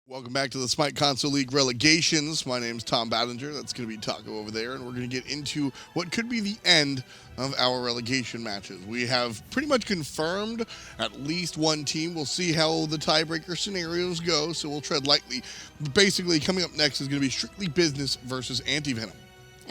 Welcome back to the Smite Console League Relegations. My name's Tom Battinger. That's going to be Taco over there, and we're going to get into what could be the end of our relegation matches. We have pretty much confirmed at least one team. We'll see how the tiebreaker scenarios go, so we'll tread lightly. Basically, coming up next is going to be Strictly Business versus antiVenom.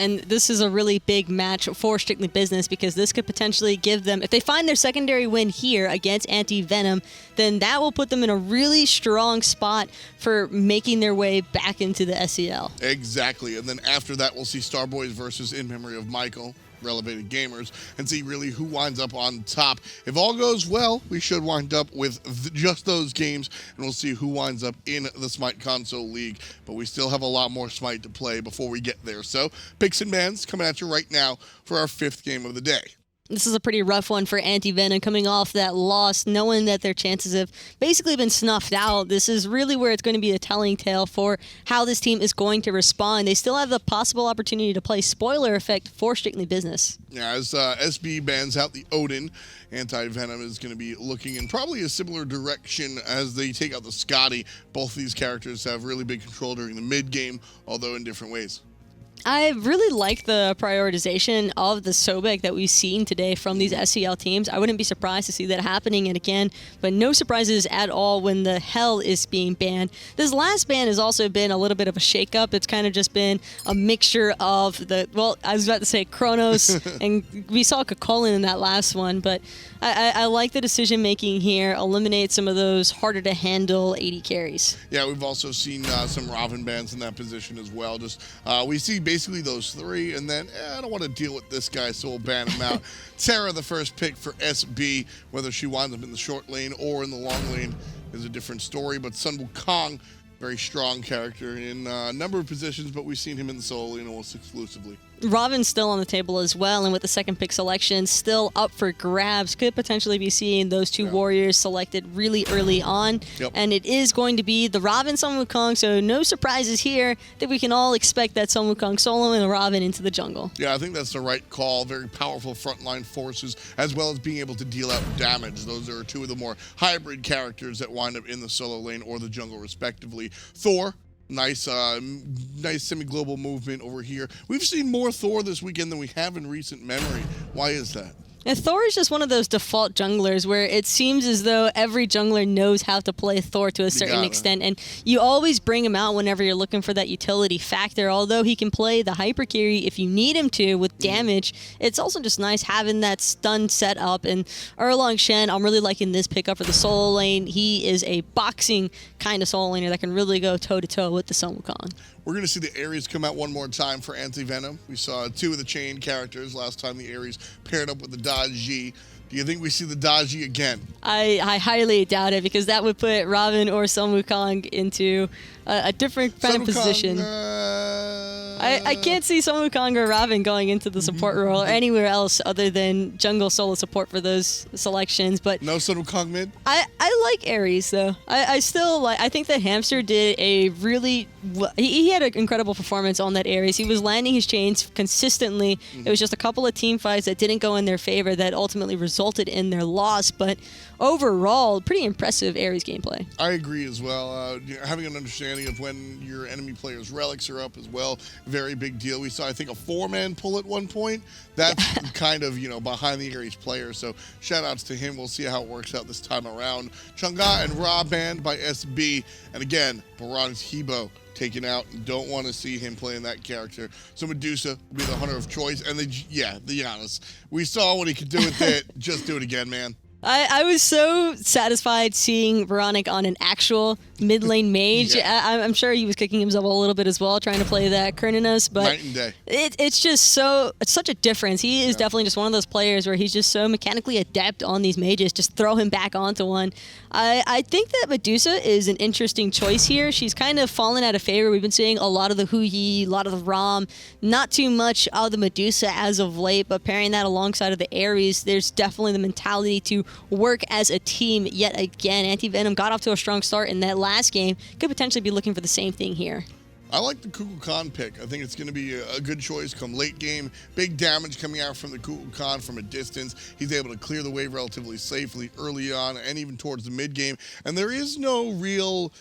And this is a really big match for Strictly Business because this could potentially give them, if they find their secondary win here against antiVenom, then that will put them in a really strong spot for making their way back into the SCL. Exactly. And then after that, we'll see Starboys versus In Memory of Michael, Relevated Gamers, and see really who winds up on top. If all goes well, we should wind up with just those games, and we'll see who winds up in the Smite Console League. But we still have a lot more Smite to play before we get there. So, picks and bans coming at you right now for our fifth game of the day. This is a pretty rough one for antiVenom coming off that loss, knowing that their chances have basically been snuffed out. This is really where it's going to be a telling tale for how this team is going to respond. They still have the possible opportunity to play spoiler effect for Strictly Business. Yeah, as SB bans out the Odin, antiVenom is going to be looking in probably a similar direction as they take out the Scotty. Both of these characters have really big control during the mid game, although in different ways. I really like the prioritization of the Sobek that we've seen today from these SCL teams. I wouldn't be surprised to see that happening and again, but no surprises at all when the Hell is being banned. This last ban has also been a little bit of a shakeup. It's kind of just been a mixture of the, well, I was about to say Kronos, and we saw Kukulkan in that last one, but I like the decision making here, eliminate some of those harder to handle 80 carries. Yeah, we've also seen some Ravana bans in that position as well. Just we see basically those three, and then I don't want to deal with this guy, so we'll ban him out. Terra, the first pick for SB, whether she winds up in the short lane or in the long lane is a different story. But Wukong, very strong character in a number of positions, but we've seen him in the solo lane almost exclusively. Ravana's still on the table as well, and with the second pick selection still up for grabs, could potentially be seeing those two warriors selected really early on. And it is going to be the Ravana Sun Wukong, so no surprises here that we can all expect that Sun Wukong solo and a Ravana into the jungle. Yeah, I think that's the right call. Very powerful frontline forces, as well as being able to deal out damage. Those are two of the more hybrid characters that wind up in the solo lane or the jungle, respectively. Thor. Nice semi-global movement over here. We've seen more Thor this weekend than we have in recent memory. Why is that? And Thor is just one of those default junglers where it seems as though every jungler knows how to play Thor to a certain extent, and you always bring him out whenever you're looking for that utility factor. Although he can play the hyper carry if you need him to with damage, it's also just nice having that stun set up. And Erlang Shen, I'm really liking this pickup for the solo lane. He is a boxing kind of solo laner that can really go toe-to-toe with the Sun Wukong. We're going to see the Ares come out one more time for antiVenom. We saw two of the chain characters last time the Ares paired up with the Daji. Do you think we see the Daji again? I highly doubt it, because that would put Ravana or Sun Wukong into a different kind of position. I can't see Sun Wukong or Ravana going into the support role or anywhere else other than jungle solo support for those selections. But no Sun Wukong mid? I like Ares, though. I still like. I think that Hamster did a really. He had an incredible performance on that Ares. He was landing his chains consistently. It was just a couple of team fights that didn't go in their favor that ultimately resulted in their loss. But overall, pretty impressive Ares gameplay. I agree as well. Having an understanding of when your enemy player's relics are up as well, very big deal. We saw, I think, a 4-man pull at one point. That's kind of, behind the Ares player. So shout outs to him. We'll see how it works out this time around. Chunga and Ra banned by SB. And again, Baron's Hebo taken out. Don't want to see him playing that character. So Medusa will be the hunter of choice. And the Janus. We saw what he could do with it. Just do it again, man. I was so satisfied seeing Oboronic on an actual mid lane mage. I'm sure he was kicking himself a little bit as well, trying to play that Kerninos, but night and day. It's just it's such a difference. He is definitely just one of those players where he's just so mechanically adept on these mages. Just throw him back onto one. I think that Medusa is an interesting choice here. She's kind of fallen out of favor. We've been seeing a lot of the Hu-Yi, a lot of the Ram, not too much of the Medusa as of late, but pairing that alongside of the Ares, there's definitely the mentality to work as a team yet again. antiVenom got off to a strong start in that last game. Could potentially be looking for the same thing here. I like the Kukulkan pick. I think it's going to be a good choice come late game. Big damage coming out from the Kukulkan from a distance. He's able to clear the wave relatively safely early on and even towards the mid game. And there is no real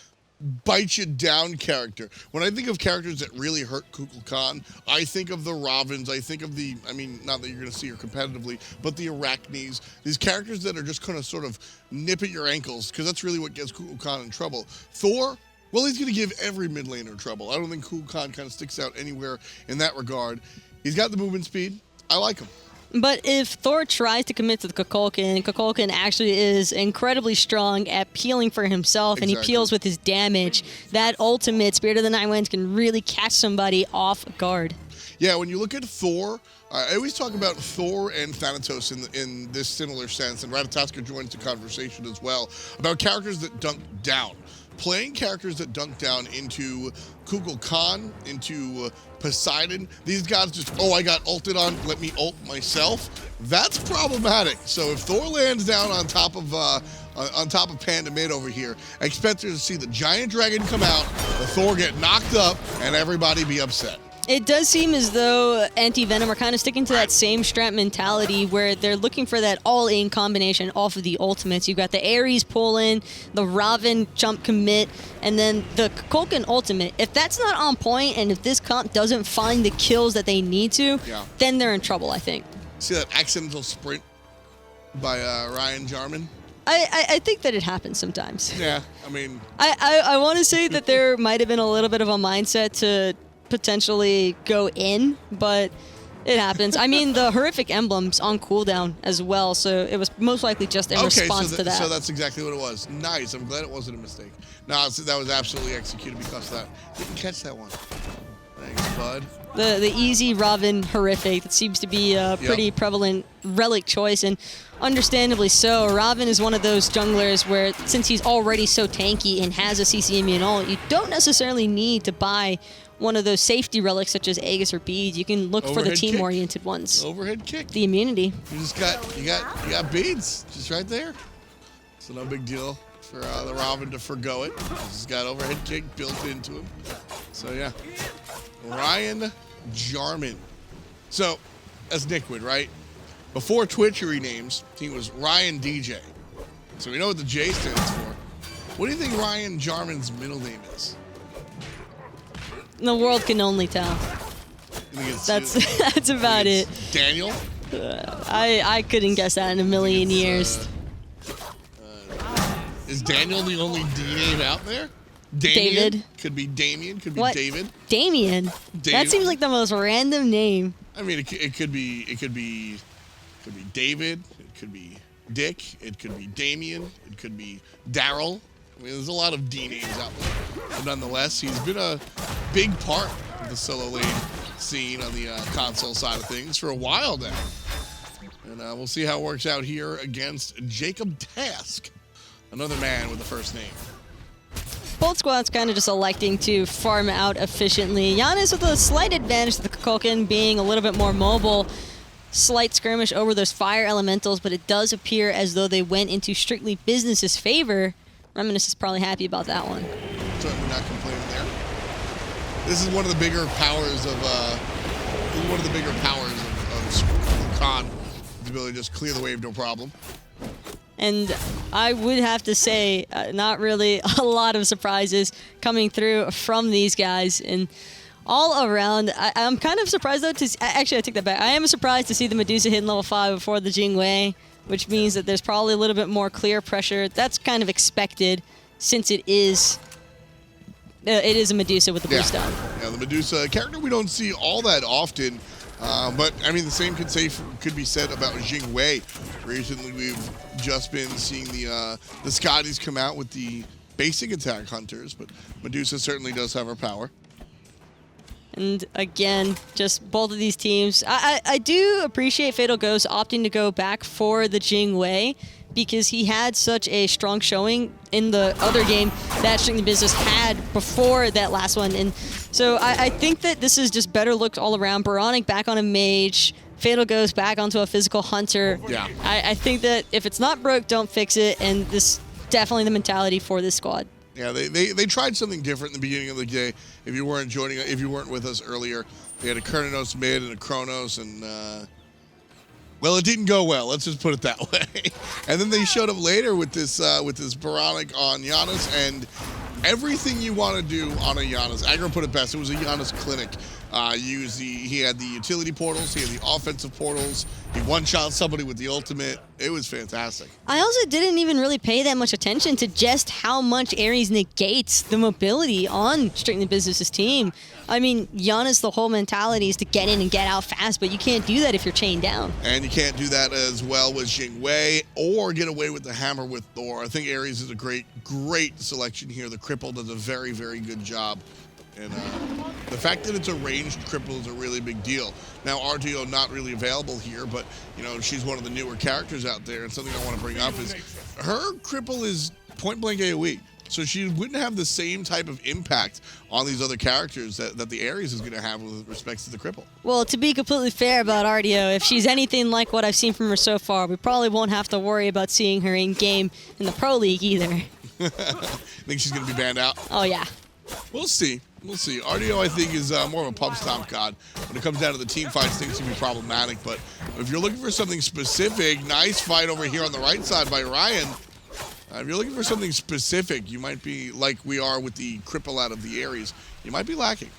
bite you down character. When I think of characters that really hurt Kukulkan, I think of the Ravens, I think of the, I mean, not that you're going to see her competitively, but the Arachnes, these characters that are just going to sort of nip at your ankles, because that's really what gets Kukulkan in trouble. Thor, well, he's going to give every mid laner trouble. I don't think Kukulkan kind of sticks out anywhere in that regard. He's got the movement speed. I like him. But if Thor tries to commit to the Kukulkan, Kukulkan actually is incredibly strong at peeling for himself, and he peels with his damage. That ultimate, Spirit of the Nine Winds, can really catch somebody off guard. Yeah, when you look at Thor, I always talk about Thor and Thanatos in this similar sense, and Relegations joins the conversation as well, about characters that dunk down. Playing characters that dunk down into Kukulkan, into Poseidon, these guys just, oh, I got ulted on, let me ult myself. That's problematic. So if Thor lands down on top of Panda mid over here, expect her to see the giant dragon come out, the Thor get knocked up, and everybody be upset. It does seem as though antiVenom are kind of sticking to that same strat mentality where they're looking for that all-in combination off of the ultimates. You've got the Ares pull-in, the Raven jump commit, and then the Kukulkan ultimate. If that's not on point, and if this comp doesn't find the kills that they need to, then they're in trouble, I think. See that accidental sprint by RyanJarman? I think that it happens sometimes. Yeah, I mean... I want to say that there might have been a little bit of a mindset to potentially go in, but it happens. I mean, the horrific emblem's on cooldown as well, so it was most likely just in response to that. So that's exactly what it was. Nice. I'm glad it wasn't a mistake. No, that was absolutely executed because of that. Didn't catch that one. Thanks, bud. The easy Raven horrific, that seems to be a pretty prevalent relic choice, and understandably so. Raven is one of those junglers where, since he's already so tanky and has a CC immune ult, you don't necessarily need to buy one of those safety relics such as Aegis or Beads. You can look for the team-oriented ones. Overhead kick. The immunity. You got Beads just right there. So no big deal for the Raven to forgo it. He's got overhead kick built into him. So yeah, RyanJarman. So that's Nickwood, right? Before Twitch renames, he was Ryan DJ. So we know what the J stands for. What do you think RyanJarman's middle name is? The world can only tell. That's about it. Daniel? I couldn't guess that in a million years. Is Daniel the only D name out there? David. Could be Damien. Could be David. Damien. That seems like the most random name. I mean, it could be David. It could be Dick. It could be Damien. It could be Daryl. I mean, there's a lot of D names out there. But nonetheless, he's been a big part of the solo lane scene on the console side of things for a while now. And we'll see how it works out here against JacobTask, another man with the first name. Both squads kind of just electing to farm out efficiently. Janus with a slight advantage to the Kukulkan being a little bit more mobile. Slight skirmish over those fire elementals, but it does appear as though they went into strictly business's favor. Reminisct is probably happy about that one. Certainly not complaining there. This is one of the bigger powers of Khan. The ability to just clear the wave, no problem. And I would have to say, not really a lot of surprises coming through from these guys. And all around, I'm kind of surprised though actually I take that back. I am surprised to see the Medusa hitting level 5 before the Jing, which means that there's probably a little bit more clear pressure. That's kind of expected since it is a Medusa with the blue stone. Yeah, the Medusa, a character we don't see all that often, but I mean the same could be said about Jing Wei. Recently we've just been seeing the Scotties come out with the basic attack hunters, but Medusa certainly does have her power. And again, just both of these teams. I do appreciate Fatal Ghost opting to go back for the Jing Wei because he had such a strong showing in the other game that Strictly Business had before that last one. And so I think that this is just better looked all around. Oboronic back on a mage. Fatal Ghost back onto a physical hunter. Yeah. I think that if it's not broke, don't fix it. And this definitely the mentality for this squad. Yeah, they tried something different in the beginning of the day. If you weren't with us earlier, they had a Kernos mid and a Kronos, and well, it didn't go well. Let's just put it that way. And then they showed up later with this Oboronic on Janus, and everything you want to do on a Janus. Aggro put it best. It was a Janus clinic. He had the utility portals. He had the offensive portals. He one-shot somebody with the ultimate. It was fantastic. I also didn't even really pay that much attention to just how much Ares negates the mobility on Strictly Business's team. I mean, Janus, the whole mentality is to get in and get out fast, but you can't do that if you're chained down. And you can't do that as well with Jing or get away with the hammer with Thor. I think Ares is a great selection here. The cripple does a very, very good job. And the fact that it's a ranged cripple is a really big deal. Now, RTO not really available here, but, you know, she's one of the newer characters out there. And something I want to bring up is her cripple is point-blank AoE. So she wouldn't have the same type of impact on these other characters that the Ares is going to have with respect to the cripple. Well, to be completely fair about RTO, if she's anything like what I've seen from her so far, we probably won't have to worry about seeing her in-game in the Pro League either. Think she's going to be banned out? Oh, yeah. We'll see. We'll see. RDO, I think, is more of a pub stomp god. When it comes down to the team fights, things can be problematic. But if you're looking for something specific, nice fight over here on the right side by Ryan. If you're looking for something specific, you might be, like we are with the cripple out of the Ares, you might be lacking.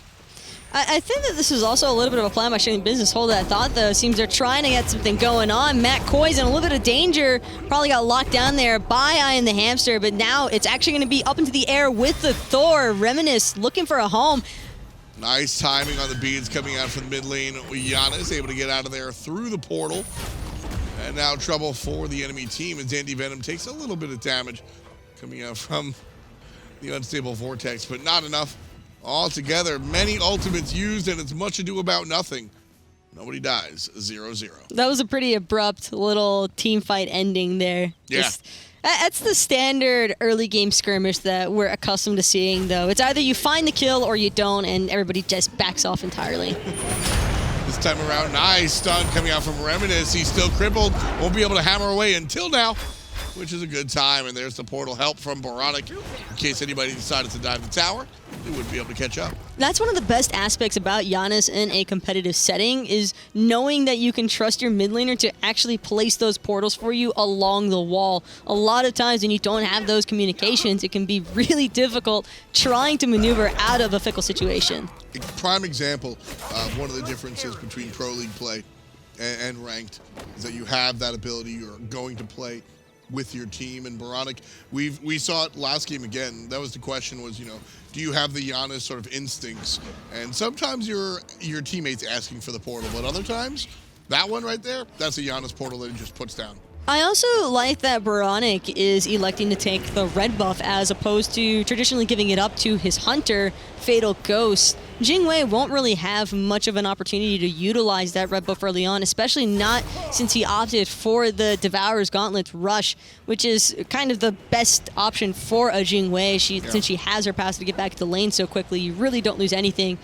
I think that this is also a little bit of a plan by Strictly Business. Hold that thought, though. Seems they're trying to get something going on. Koiz in a little bit of danger. Probably got locked down there by IAmTheHamster, but now it's actually going to be up into the air with the Thor. Reminisst looking for a home. Nice timing on the beads coming out from the mid lane. Janus able to get out of there through the portal. And now trouble for the enemy team as antiVenom takes a little bit of damage coming out from the unstable vortex, but not enough. Altogether, many ultimates used, and it's much ado about nothing. Nobody dies. 0-0. That was a pretty abrupt little team fight ending there. Yeah. That's the standard early game skirmish that we're accustomed to seeing, though. It's either you find the kill or you don't, and everybody just backs off entirely. This time around, nice stun coming out from Reminisst. He's still crippled. Won't be able to hammer away until now, which is a good time. And there's the portal help from oBoronic. In case anybody decided to dive the tower, they wouldn't be able to catch up. That's one of the best aspects about Janus in a competitive setting is knowing that you can trust your mid laner to actually place those portals for you along the wall. A lot of times when you don't have those communications, it can be really difficult trying to maneuver out of a fickle situation. A prime example of one of the differences between Pro League play and ranked is that you have that ability. You're going to play with your team. And oBoronic, we saw it last game again. That was the question was, you know, do you have the Janus sort of instincts? And sometimes your teammates asking for the portal, but other times, that one right there, that's a Janus portal that he just puts down. I also like that oBoronic is electing to take the red buff as opposed to traditionally giving it up to his hunter, Fatal Ghost. Jing won't really have much of an opportunity to utilize that red buff early on, especially not since he opted for the Devourer's Gauntlet Rush, which is kind of the best option for a Jing Since she has her pass to get back to the lane so quickly, you really don't lose anything.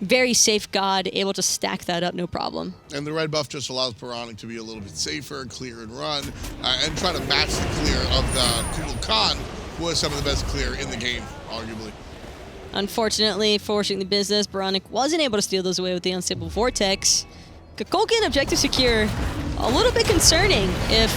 Very safe god, able to stack that up, no problem. And the red buff just allows oBoronic to be a little bit safer, clear and run, and try to match the clear of the Kukulkan, who was some of the best clear in the game, arguably. Unfortunately, for Strictly Business, oBoronic wasn't able to steal those away with the unstable vortex. Kukulkan objective secure, a little bit concerning if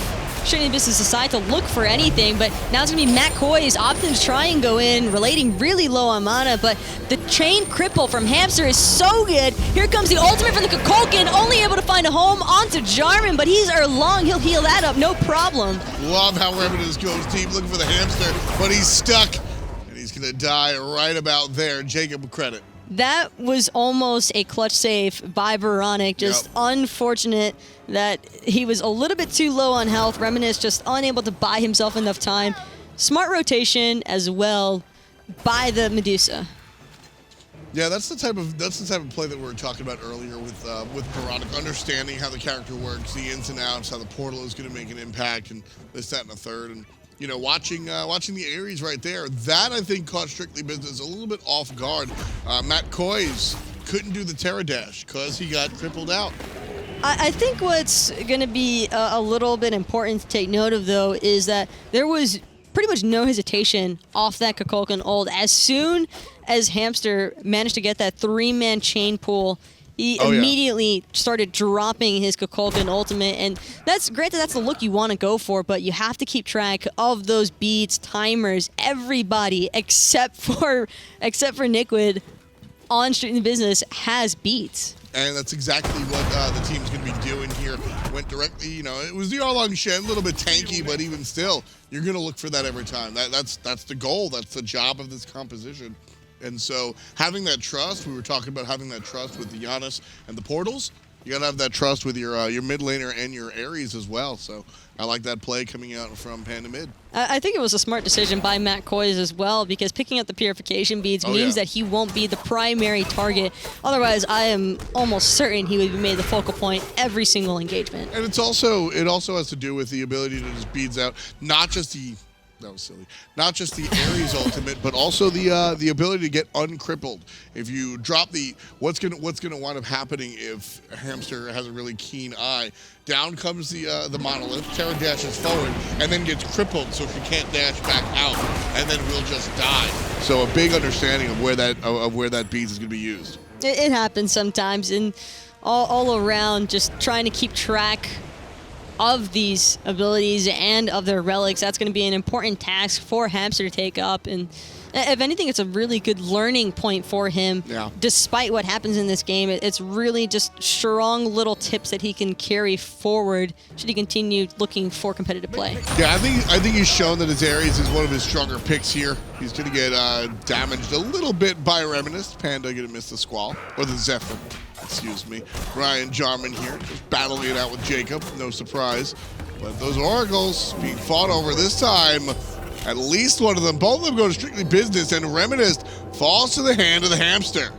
Strictly Business decide to look for anything, but now it's going to be Koiz opting to try and go in, relating really low on mana, but the chain cripple from Hamster is so good. Here comes the ultimate from the Kukulkan, only able to find a home onto Jarman, but he's Erlang, he'll heal that up, no problem. Love how Reminisst goes deep looking for the Hamster, but he's stuck, and he's going to die right about there. Jacob, credit. That was almost a clutch save by oBoronic. Just unfortunate that he was a little bit too low on health. Reminisst just unable to buy himself enough time. Smart rotation as well by the Medusa. Yeah, that's the type of play that we were talking about earlier with oBoronic, understanding how the character works, the ins and outs, how the portal is going to make an impact, and this, that, and the third. And you know, watching the Ares right there, that I think caught Strictly Business a little bit off guard. Koiz couldn't do the Terra dash because he got crippled out. I think what's going to be a little bit important to take note of, though, is that there was pretty much no hesitation off that Kukulkan ult. As soon as Hamster managed to get that 3-man chain pull He immediately started dropping his Kukulkan ultimate, and that's granted, that's the look you want to go for, but you have to keep track of those beats, timers, everybody except for Nickwood on Street in Business has beats. And that's exactly what the team's going to be doing here. Went directly, you know, it was the Erlang Shen, a little bit tanky, but even still, you're going to look for that every time. That's the goal. That's the job of this composition. And so having that trust, we were talking about having that trust with the Janus and the portals. You got to have that trust with your mid laner and your Ares as well. So I like that play coming out from Panda mid. I think it was a smart decision by Matt Koiz as well, because picking up the purification beads means that he won't be the primary target. Otherwise, I am almost certain he would be made the focal point every single engagement. And it also has to do with the ability to just beads out not just the that was silly. Not just the Ares ultimate, but also the ability to get uncrippled. If you drop the what's gonna wind up happening if a hamster has a really keen eye, down comes the monolith, Terra dashes forward, and then gets crippled, so she can't dash back out, and then will just die. So a big understanding of where that beads is gonna be used. It happens sometimes, and all around just trying to keep track of these abilities and of their relics. That's going to be an important task for Hamster to take up, and if anything, it's a really good learning point for him. Yeah. Despite what happens in this game, it's really just strong little tips that he can carry forward should he continue looking for competitive play. Yeah, I think he's shown that his Ares is one of his stronger picks here. He's going to get damaged a little bit by Reminisst. Panda going to miss the Squall, or the Zephyr. Excuse me. RyanJarman here, just battling it out with Jacob. No surprise. But those oracles being fought over this time. At least one of them. Both of them go to strictly business, and Reminisst falls to the hand of the hamster.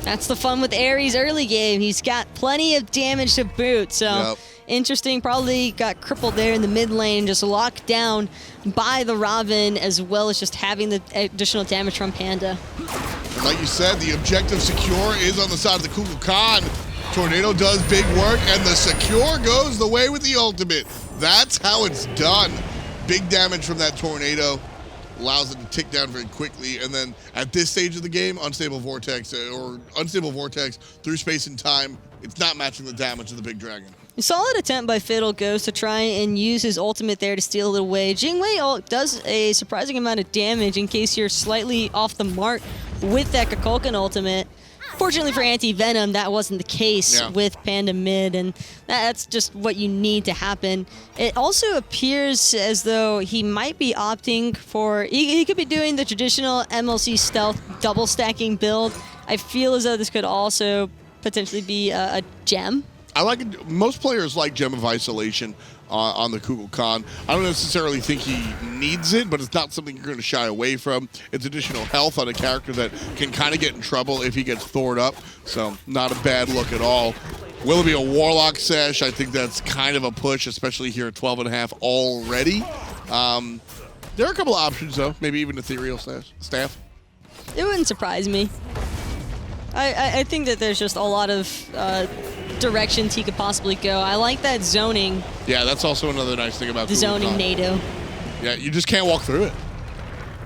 That's the fun with Ares early game. He's got plenty of damage to boot, so interesting. Probably got crippled there in the mid lane, just locked down by the Ravana, as well as just having the additional damage from Panda. Like you said, the objective secure is on the side of the Kukulkan. Tornado does big work, and the secure goes the way with the ultimate. That's how it's done. Big damage from that tornado allows it to tick down very quickly, and then at this stage of the game, unstable vortex through space and time, it's not matching the damage of the big dragon. A solid attempt by Fiddle Ghost to try and use his ultimate there to steal it away. Jing does a surprising amount of damage in case you're slightly off the mark with that Kukulkan ultimate. Fortunately for antiVenom, that wasn't the case with Panda mid, and that's just what you need to happen. It also appears as though he might be opting for... He could be doing the traditional MLC stealth double stacking build. I feel as though this could also potentially be a gem. I like it. Most players like Gem of Isolation on the Kukulkan. I don't necessarily think he needs it, but it's not something you're going to shy away from. It's additional health on a character that can kind of get in trouble if he gets Thored up, so not a bad look at all. Will it be a Warlock sesh? I think that's kind of a push, especially here at 12.5 already. There are a couple of options, though. Maybe even Ethereal Staff. It wouldn't surprise me. I think that there's just a lot of directions he could possibly go. I like that zoning. Yeah, that's also another nice thing about the zoning NATO. Yeah, you just can't walk through it.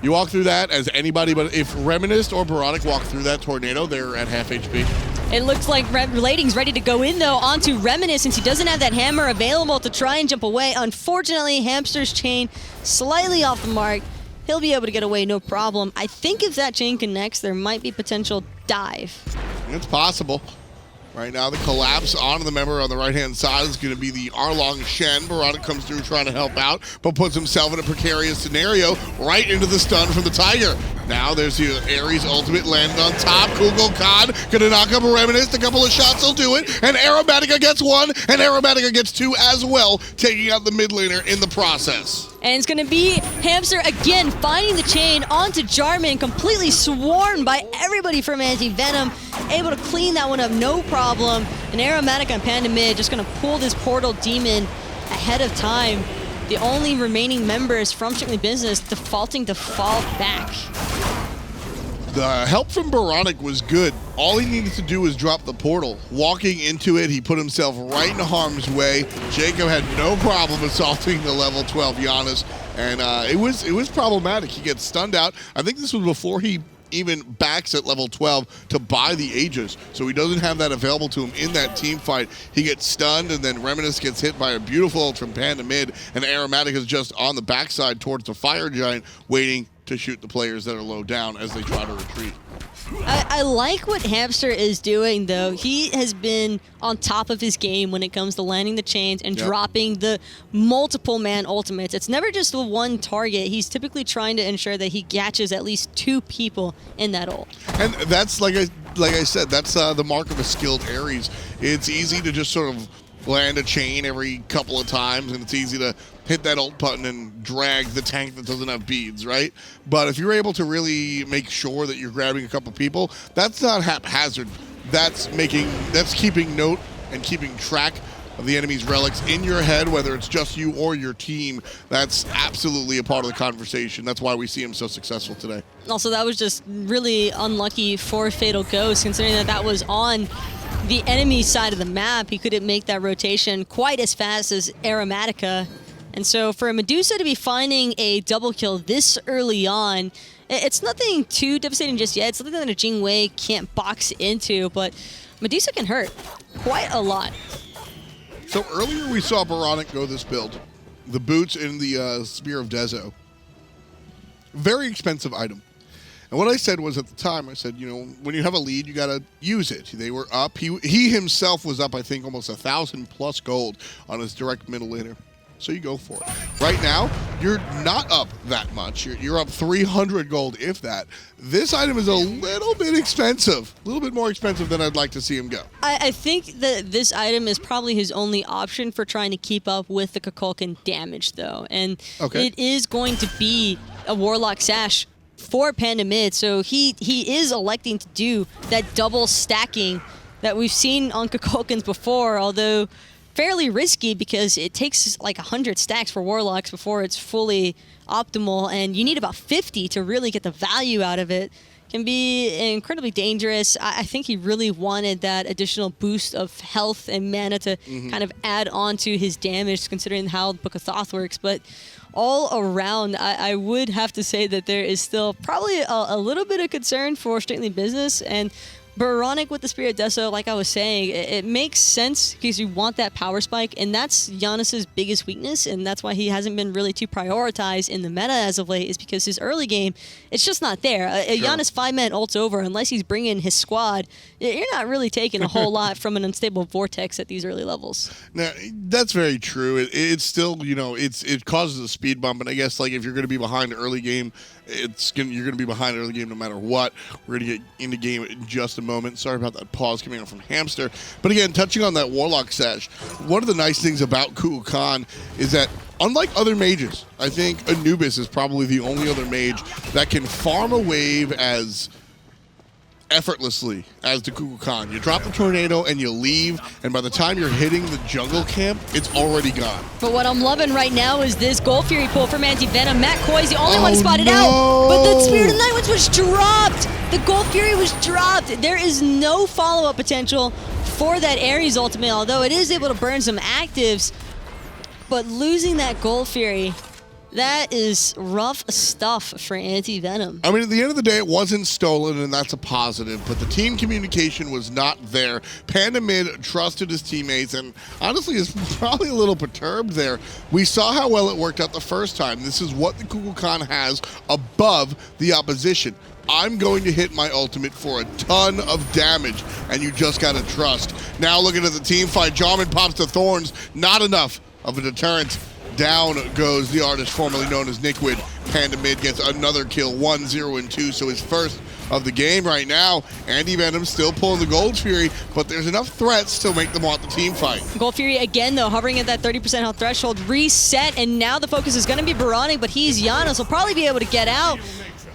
You walk through that as anybody, but if Reminisst or oBoronic walk through that tornado, they're at half HP. It looks like Relating's ready to go in, though, onto Reminisst, since he doesn't have that hammer available to try and jump away. Unfortunately, Hamster's chain slightly off the mark. He'll be able to get away, no problem. I think if that chain connects, there might be potential dive. It's possible. Right now, the collapse onto the member on the right-hand side is going to be the Erlang Shen. oBoronic comes through trying to help out, but puts himself in a precarious scenario right into the stun from the Tiger. Now there's the Ares ultimate landed on top. Kukulkan going to knock up a Reminisst. A couple of shots will do it, and Aeromatica gets one, and Aeromatica gets two as well, taking out the mid laner in the process. And it's going to be Hamster again finding the chain onto Jarman, completely swarmed by everybody from antiVenom, able to clean that one up, no problem. And Aeromatica and Panda mid just going to pull this portal demon ahead of time. The only remaining members from Strictly Business defaulting to fall back. The help from oBoronic was good. All he needed to do was drop the portal. Walking into it, he put himself right in harm's way. Jacob had no problem assaulting the level 12 Janus, and it was problematic. He gets stunned out. I think this was before he even backs at level 12 to buy the Aegis. So he doesn't have that available to him in that team fight. He gets stunned, and then Reminisct gets hit by a beautiful ult from Panda mid, and Aeromatica is just on the backside towards the Fire Giant, waiting to shoot the players that are low down as they try to retreat. I like what Hamster is doing, though. He has been on top of his game when it comes to landing the chains and dropping the multiple man ultimates. It's never just the one target. He's typically trying to ensure that he catches at least 2 people in that ult. And that's, like I said, that's the mark of a skilled Ares. It's easy to just sort of land a chain every couple of times, and it's easy to hit that ult button and drag the tank that doesn't have beads, right? But if you're able to really make sure that you're grabbing a couple people, that's not haphazard. That's keeping note and keeping track of the enemy's relics in your head, whether it's just you or your team. That's absolutely a part of the conversation. That's why we see him so successful today. Also, that was just really unlucky for Fatal Ghost, considering that that was on the enemy side of the map. He couldn't make that rotation quite as fast as Aeromatica. And so for Medusa to be finding a double kill this early on, it's nothing too devastating just yet. It's something that a Jing can't box into, but Medusa can hurt quite a lot. So earlier we saw oBoronic go this build. The boots in the Spear of Dezo. Very expensive item. And what I said was, at the time, I said, you know, when you have a lead, you got to use it. They were up. He himself was up, I think, almost 1,000 plus gold on his direct middle laner. So you go for it. Right now, you're not up that much. You're up 300 gold, if that. This item is a little bit expensive. A little bit more expensive than I'd like to see him go. I think that this item is probably his only option for trying to keep up with the Kukulkan damage, though. And it is going to be a Warlock Sash for Panda mid, so he is electing to do that double stacking that we've seen on Kukulkans before, although fairly risky because it takes like 100 stacks for Warlocks before it's fully optimal, and you need about 50 to really get the value out of it. Can be incredibly dangerous. I think he really wanted that additional boost of health and mana to kind of add on to his damage, considering how the Book of Thoth works. But all around, I would have to say that there is still probably a little bit of concern for Strictly Business. And oBoronic with the Spirit Deso, like I was saying, it makes sense because you want that power spike, and that's Janus's biggest weakness, and that's why he hasn't been really too prioritized in the meta as of late, is because his early game, it's just not there. Janus 5-man ults over, unless he's bringing his squad, you're not really taking a whole lot from an unstable Vortex at these early levels. Now, that's very true. It's still, you know, it causes a speed bump, and I guess, like, if you're going to be behind early game, you're going to be behind early game no matter what. We're going to get into game in just a moment. Sorry about that pause coming out from Hamster. But again, touching on that Warlock Sash, one of the nice things about Kukulkan is that, unlike other mages, I think Anubis is probably the only other mage that can farm a wave as effortlessly as the Kukulkan. You drop the tornado and you leave, and by the time you're hitting the jungle camp, it's already gone. But what I'm loving right now is this Gold Fury pull from antiVenom. Matt Koiz, the only one spotted out, but the Spirit of the Night Winds was dropped. The Gold Fury was dropped. There is no follow-up potential for that Ares ultimate, although it is able to burn some actives, but losing that Gold Fury, that is rough stuff for antiVenom. I mean, at the end of the day, it wasn't stolen, and that's a positive, but the team communication was not there. Panda mid trusted his teammates, and honestly is probably a little perturbed there. We saw how well it worked out the first time. This is what the Kukulkan has above the opposition. I'm going to hit my ultimate for a ton of damage, and you just gotta trust. Now looking at the team fight, JarMan pops the thorns, not enough of a deterrent. Down goes the artist formerly known as Nickwood. Panda mid gets another kill, 1, 0, and 2, so his first of the game right now. antiVenom still pulling the Gold Fury, but there's enough threats to make them want the team fight. Gold Fury again, though, hovering at that 30% health threshold, reset, and now the focus is going to be oBoronic, but he's Janus. He'll probably be able to get out.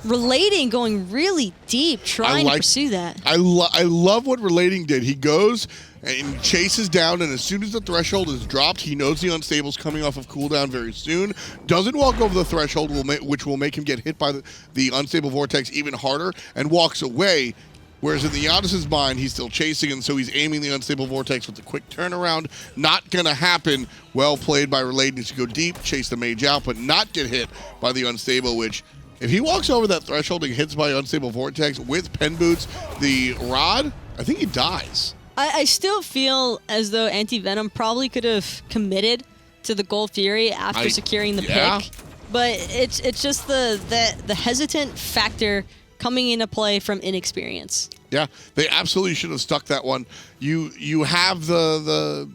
Relating going really deep, trying to pursue that. I love what Relating did. He goes and chases down, and as soon as the threshold is dropped, he knows the Unstable's coming off of cooldown very soon. Doesn't walk over the threshold, which will make him get hit by the Unstable Vortex even harder, and walks away. Whereas in the Janus's mind, he's still chasing, and so he's aiming the Unstable Vortex with a quick turnaround. Not going to happen. Well played by Relating to go deep, chase the mage out, but not get hit by the Unstable, which If he walks over that threshold and hits by Unstable Vortex with Pen Boots, the Rod, I think he dies. I still feel as though antiVenom probably could have committed to the Gold Fury after securing the pick. But it's just the hesitant factor coming into play from inexperience. Yeah, they absolutely should have stuck that one. You have the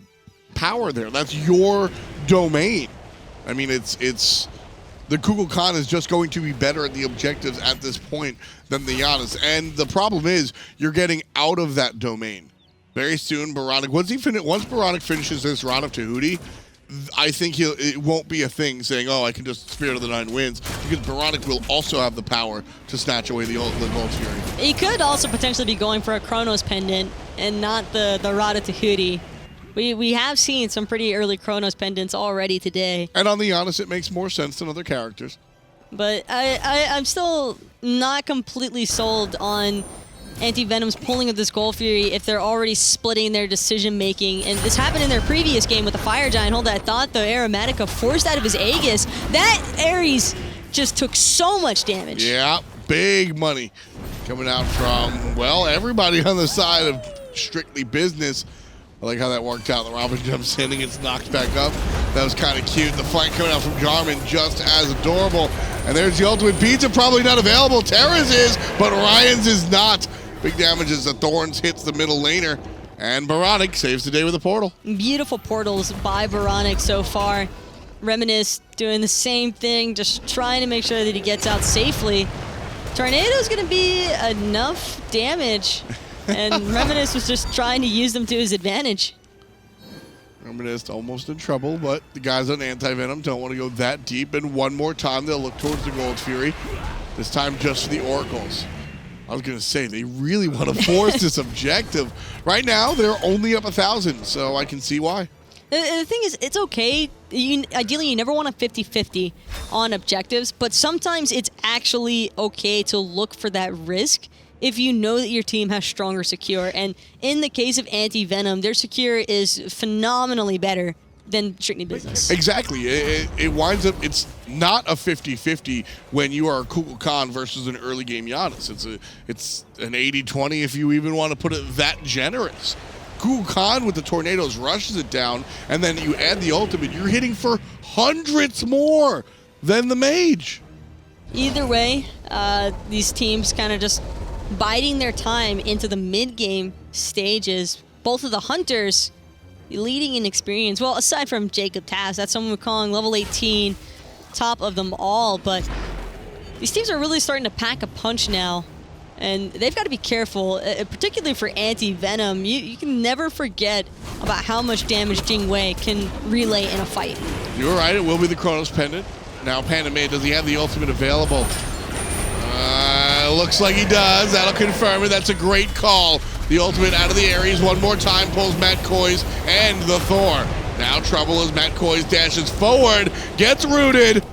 power there. That's your domain. I mean, it's the Kukulkan is just going to be better at the objectives at this point than the Janus. And the problem is you're getting out of that domain. Very soon, oBoronic, once oBoronic finishes this round of Tahuti, I think it won't be a thing saying, oh, I can just Spirit of the Nine wins, because oBoronic will also have the power to snatch away the Gold Fury. He could also potentially be going for a Chronos Pendant and not the Rada Tahuti. We have seen some pretty early Chronos Pendants already today. And on the Janus, it makes more sense than other characters. But I'm still not completely sold on antiVenom's pulling of this Gold Fury if they're already splitting their decision-making. And this happened in their previous game with the Fire Giant. Hold that thought, though. Aeromatica forced out of his Aegis. That Ares just took so much damage. Yeah, big money coming out from, well, everybody on the side of strictly business. I like how that worked out. The Robin jumps in and gets knocked back up. That was kind of cute. The flank coming out from Jarman just as adorable. And there's the ultimate pizza, probably not available. Terra's is, but Ryan's is not. Big damage as the Thorns hits the middle laner. And oBoronic saves the day with a portal. Beautiful portals by oBoronic so far. Reminisst doing the same thing, just trying to make sure that he gets out safely. Tornado's going to be enough damage. And Reminisst was just trying to use them to his advantage. Reminisst almost in trouble, but the guys on antiVenom don't want to go that deep. And one more time, they'll look towards the Gold Fury. This time just for the Oracles. I was going to say, they really want to force this objective. Right now, they're only up 1,000, so I can see why. The thing is, it's okay. Ideally, you never want a 50-50 on objectives, but sometimes it's actually okay to look for that risk if you know that your team has stronger secure. And in the case of antiVenom, their secure is phenomenally better than strictly business. Exactly. It winds up, it's not a 50-50 when you are a Kukulkan versus an early game Janus. It's an 80-20 if you even want to put it that generous. Kukulkan with the tornadoes rushes it down, and then you add the ultimate, you're hitting for hundreds more than the mage. Either way, these teams kind of just biding their time into the mid-game stages. Both of the Hunters leading in experience. Well, aside from JacobTask, that's someone we're calling level 18, top of them all. But these teams are really starting to pack a punch now. And they've got to be careful, particularly for antiVenom. You can never forget about how much damage Jing can relay in a fight. You're right, it will be the Chronos Pendant. Now, Panda May, does he have the ultimate available? Looks like he does. That'll confirm it. That's a great call. The ultimate out of the Ares one more time, pulls Matt Koiz and the Thor. Now trouble as Matt Koiz dashes forward, gets rooted.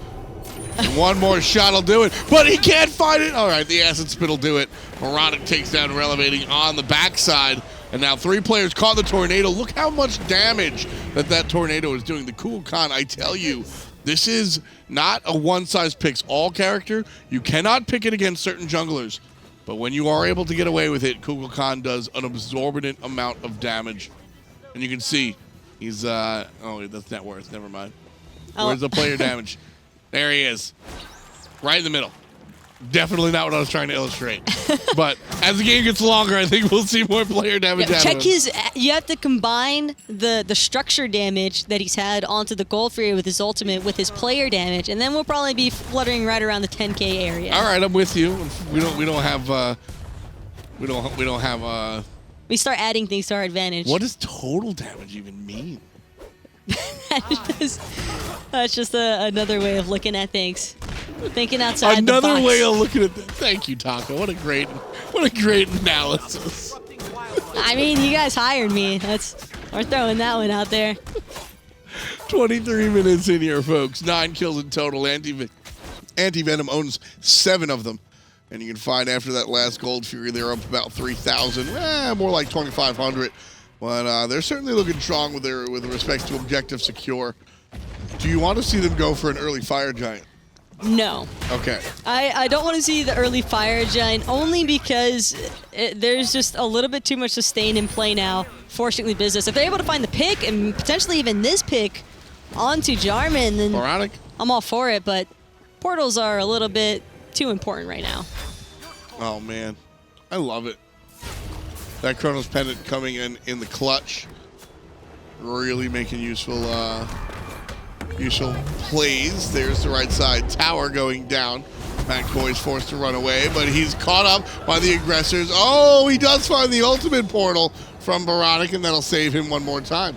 And one more shot will do it, but he can't find it. All right, the Acid Spit will do it. oBoronic takes down Relegating on the backside. And now 3 players caught the tornado. Look how much damage that tornado is doing. The Kukulkan, I tell you, this is not a one-size-fits-all character. You cannot pick it against certain junglers. But when you are able to get away with it, Kukulkan does an exorbitant amount of damage. And you can see he's, oh, that's net worth. Never mind. Where's the player damage? There he is. Right in the middle. Definitely not what I was trying to illustrate. But as the game gets longer, I think we'll see more player damage. Yeah, check his. You have to combine the structure damage that he's had onto the Gold Fury with his ultimate with his player damage, and then we'll probably be fluttering right around the 10K area. All right, I'm with you. We start adding things to our advantage. What does total damage even mean? That's just another way of looking at things. Thinking outside the box. Another way of looking at things. Thank you, Taco. What a great analysis. I mean, you guys hired me. We're throwing that one out there. 23 minutes in here, folks. 9 kills in total. antiVenom owns 7 of them. And you can find after that last Gold Fury, they're up about 3,000. More like 2,500. But they're certainly looking strong with respect to objective secure. Do you want to see them go for an early Fire Giant? No. Okay. I don't want to see the early Fire Giant only because there's just a little bit too much sustain in play now for Strictly Business. If they're able to find the pick and potentially even this pick onto Jarman, then oBoronic. I'm all for it, but portals are a little bit too important right now. Oh, man. I love it. That Chronos Pendant coming in the clutch. Really making useful plays. There's the right side tower going down. Koiz forced to run away, but he's caught up by the aggressors. Oh, he does find the ultimate portal from oBoronic, and that'll save him one more time.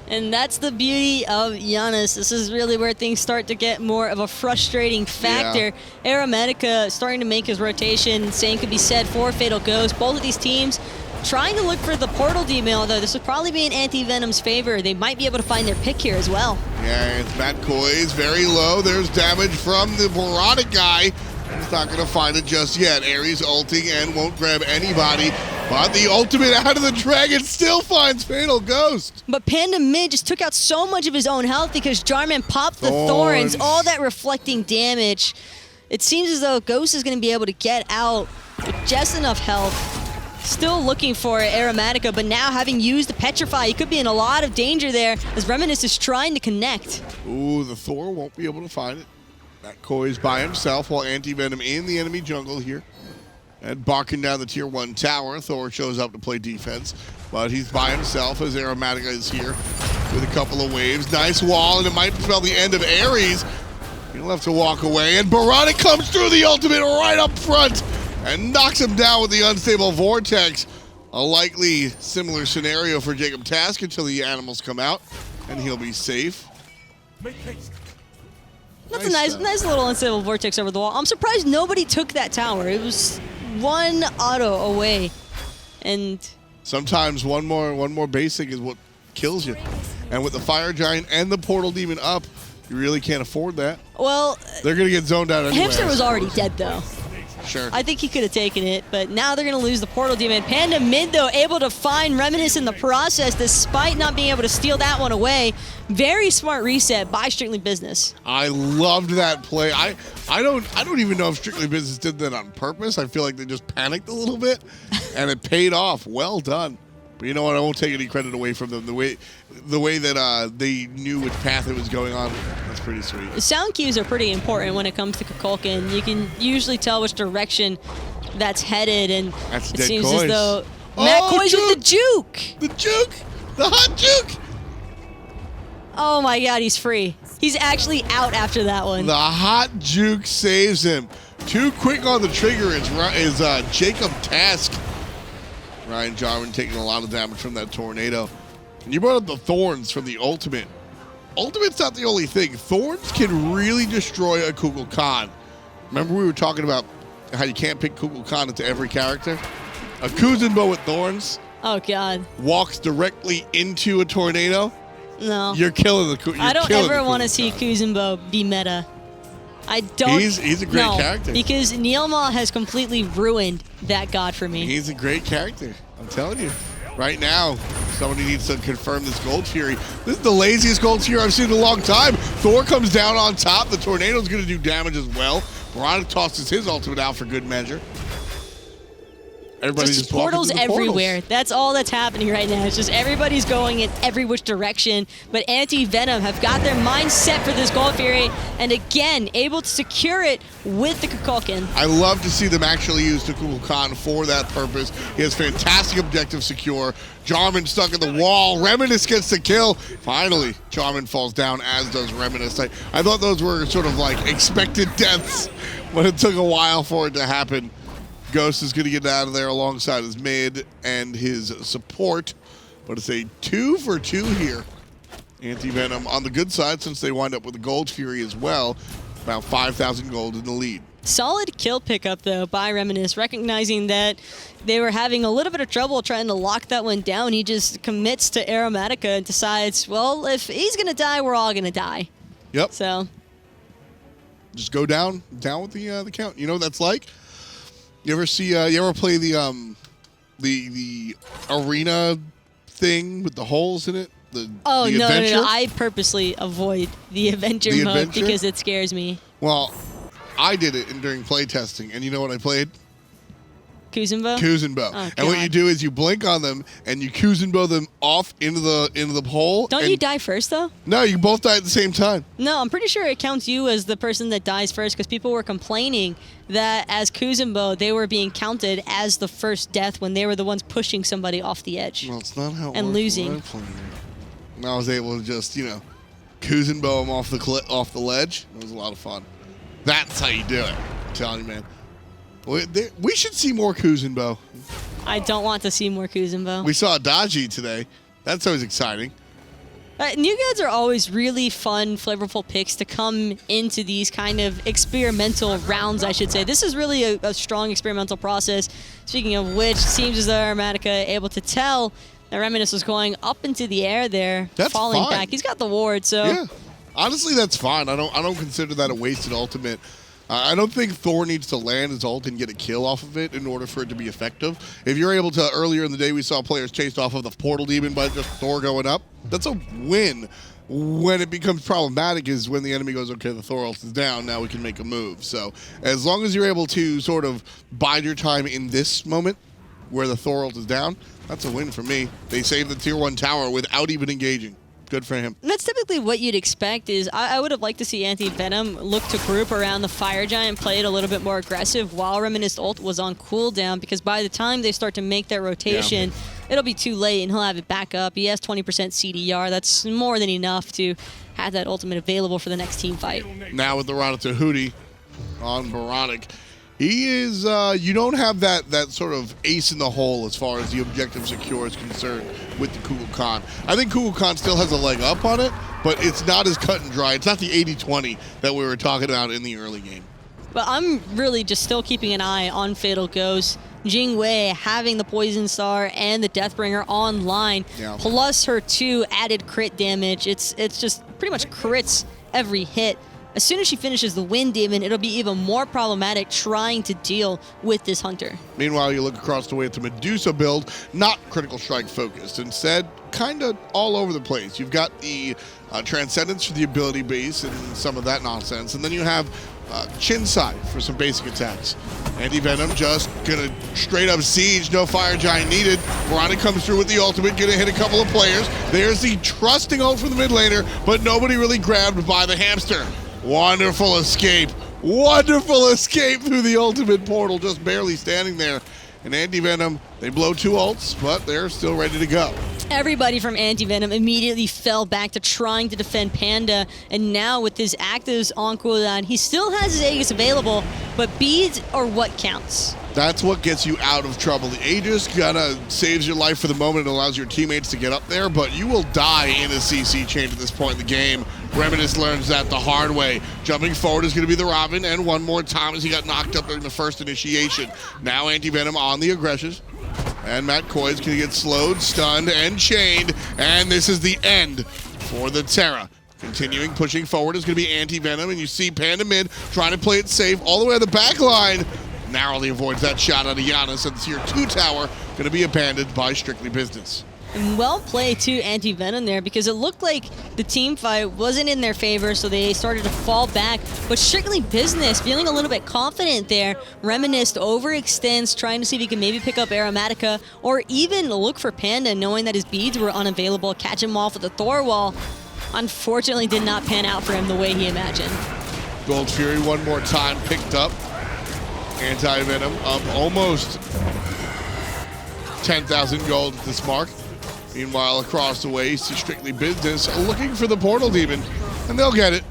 And that's the beauty of Janus. This is really where things start to get more of a frustrating factor. Yeah. Aeromatica starting to make his rotation. Same could be said for Fatal Ghost. Both of these teams trying to look for the portal demon, though this would probably be in antiVenom's favor. They might be able to find their pick here as well. Yeah, it's Koiz, very low. There's damage from the oBoronic guy. He's not going to find it just yet. Ares ulting and won't grab anybody. But the ultimate out of the dragon still finds Fatal Ghost. But Panda mid just took out so much of his own health because Jarman popped the Thorns, all that reflecting damage. It seems as though Ghost is going to be able to get out with just enough health. Still looking for Aeromatica, but now having used the Petrify, he could be in a lot of danger there as Reminisst is trying to connect. Ooh, the Thor won't be able to find it. Koiz by himself while antiVenom in the enemy jungle here. And barking down the tier 1 tower. Thor shows up to play defense, but he's by himself as Aeromatica is here with a couple of waves. Nice wall, and it might spell the end of Ares. He'll have to walk away, and oBoronic comes through the ultimate right up front and knocks him down with the unstable vortex. A likely similar scenario for JacobTask until the animals come out, and he'll be safe. That's a nice little unstable vortex over the wall. I'm surprised nobody took that tower. It was one auto away, and sometimes one more basic is what kills you. And with the Fire Giant and the Portal Demon up, you really can't afford that. Well, they're gonna get zoned out anyway. Hamster was already dead though. Sure. I think he could have taken it, but now they're going to lose the Portal Demon. Panda mid, though, able to find Reminisct in the process, despite not being able to steal that one away. Very smart reset by Strictly Business. I loved that play. I don't even know if Strictly Business did that on purpose. I feel like they just panicked a little bit, and it paid off. Well done. But you know what? I won't take any credit away from them. The way that they knew which path it was going on, that's pretty sweet. The sound cues are pretty important when it comes to Kukulkan. You can usually tell which direction that's headed, and that's it seems Koiz. As though Koiz with the juke. The juke! The hot juke! Oh my god, he's free. He's actually out after that one. The hot juke saves him. Too quick on the trigger is JacobTask. RyanJarman taking a lot of damage from that tornado. And you brought up the Thorns from the ultimate. Ultimate's not the only thing. Thorns can really destroy a Kukulkan. Remember we were talking about how you can't pick Kukulkan into every character? A Kuzenbo with Thorns. Oh god. Walks directly into a tornado. No. You're killing the Kukulkan. I don't ever want to see Kuzenbo be meta. I don't. He's a great character. Because Nielma has completely ruined that god for me. He's a great character. I'm telling you. Right now, somebody needs to confirm this Gold Fury. This is the laziest Gold Fury I've seen in a long time. Thor comes down on top. The tornado's going to do damage as well. oBoronic tosses his ultimate out for good measure. Everybody's just portals everywhere. That's all that's happening right now. It's just everybody's going in every which direction. But antiVenom have got their mind set for this Gold Fury, and again, able to secure it with the Kukulkan. I love to see them actually use the Kukulkan for that purpose. He has fantastic objective secure. Jarman stuck in the wall. Reminisct gets the kill. Finally, Jarman falls down, as does Reminisct. I thought those were sort of like expected deaths, but it took a while for it to happen. Ghost is going to get out of there alongside his mid and his support. But it's a 2 for 2 here. antiVenom on the good side since they wind up with the Gold Fury as well. About 5,000 gold in the lead. Solid kill pickup, though, by Reminisct, recognizing that they were having a little bit of trouble trying to lock that one down. He just commits to Aeromatica and decides, well, if he's going to die, we're all going to die. Yep. So just go down with the count. You know what that's like? You ever see? You ever play the arena thing with the holes in it? The no! I purposely avoid the Avenger mode because it scares me. Well, I did it during playtesting, and you know what I played? Kuzenbo? Kuzenbo. Oh, and what God. you do is you blink on them, and you Kuzenbo them off into the hole. Don't you die first, though? No, you both die at the same time. No, I'm pretty sure it counts you as the person that dies first because people were complaining that as Kuzenbo, they were being counted as the first death when they were the ones pushing somebody off the edge. Well, it's not how it And works losing. when I played it. And I was able to just, Kuzenbo them off the ledge. It was a lot of fun. That's how you do it. I'm telling you, man. We should see more Kuzenbo. I don't want to see more Kuzenbo. We saw Daji today. That's always exciting. New Gods are always really fun, flavorful picks to come into these kind of experimental rounds, I should say. This is really a strong experimental process. Speaking of which, it seems as though Aeromatica able to tell that Reminisct was going up into the air there, That's falling fine. back. He's got the ward, so... Yeah. Honestly, that's fine. I don't consider that a wasted ultimate. I don't think Thor needs to land his ult and get a kill off of it in order for it to be effective. If you're able to, earlier in the day, we saw players chased off of the portal demon by just Thor going up. That's a win. When it becomes problematic is when the enemy goes, okay, the Thor ult is down, now we can make a move. So as long as you're able to sort of bide your time in this moment where the Thor ult is down, that's a win for me. They saved the tier 1 tower without even engaging. Good for him. And that's typically what you'd expect is I would have liked to see antiVenom look to group around the Fire Giant, play it a little bit more aggressive while Reminisct ult was on cooldown, because by the time they start to make that rotation, it'll be too late and he'll have it back up. He has 20% CDR. That's more than enough to have that ultimate available for the next team fight. Now with the Rana-Tahuti on oBoronic. He is, you don't have that sort of ace in the hole as far as the objective secure is concerned with the Kukulkan. I think Kukulkan still has a leg up on it, but it's not as cut and dry. It's not the 80-20 that we were talking about in the early game. But I'm really just still keeping an eye on Fatal Ghost. Jing Wei having the Poison Star and the Deathbringer online, plus her 2 added crit damage. It's just pretty much crits every hit. As soon as she finishes the Wind Demon, it'll be even more problematic trying to deal with this Hunter. Meanwhile, you look across the way at the Medusa build, not Critical Strike focused. Instead, kind of all over the place. You've got the Transcendence for the ability base and some of that nonsense. And then you have Chinsai for some basic attacks. antiVenom just gonna straight up siege, no Fire Giant needed. oBoronic comes through with the ultimate, gonna hit a couple of players. There's the trusting ult from the mid laner, but nobody really grabbed by the hamster. Wonderful escape. Wonderful escape through the ultimate portal, just barely standing there. And antiVenom, they blow 2 ults, but they're still ready to go. Everybody from antiVenom immediately fell back to trying to defend Panda, and now with his actives on cooldown, he still has his Aegis available, but beads are what counts. That's what gets you out of trouble. The Aegis kinda saves your life for the moment and allows your teammates to get up there, but you will die in a CC chain at this point in the game. Reminisct learns that the hard way. Jumping forward is going to be the Robin, and one more time as he got knocked up during the first initiation. Now antiVenom on the aggression, and Matt Koiz can get slowed, stunned, and chained, and this is the end for the Terra. Continuing, pushing forward is going to be antiVenom, and you see Panda mid trying to play it safe all the way to the back line. Narrowly avoids that shot out of Janus, and the tier 2 tower going to be abandoned by Strictly Business. And well played to antiVenom there, because it looked like the team fight wasn't in their favor, so they started to fall back. But Strictly Business feeling a little bit confident there. Reminisct overextends, trying to see if he can maybe pick up Aeromatica, or even look for Panda, knowing that his beads were unavailable, catch him off with a Thor wall. Unfortunately, did not pan out for him the way he imagined. Gold Fury one more time picked up. antiVenom up almost 10,000 gold at this mark. Meanwhile, across the way, you see Strictly Business looking for the Portal Demon, and they'll get it.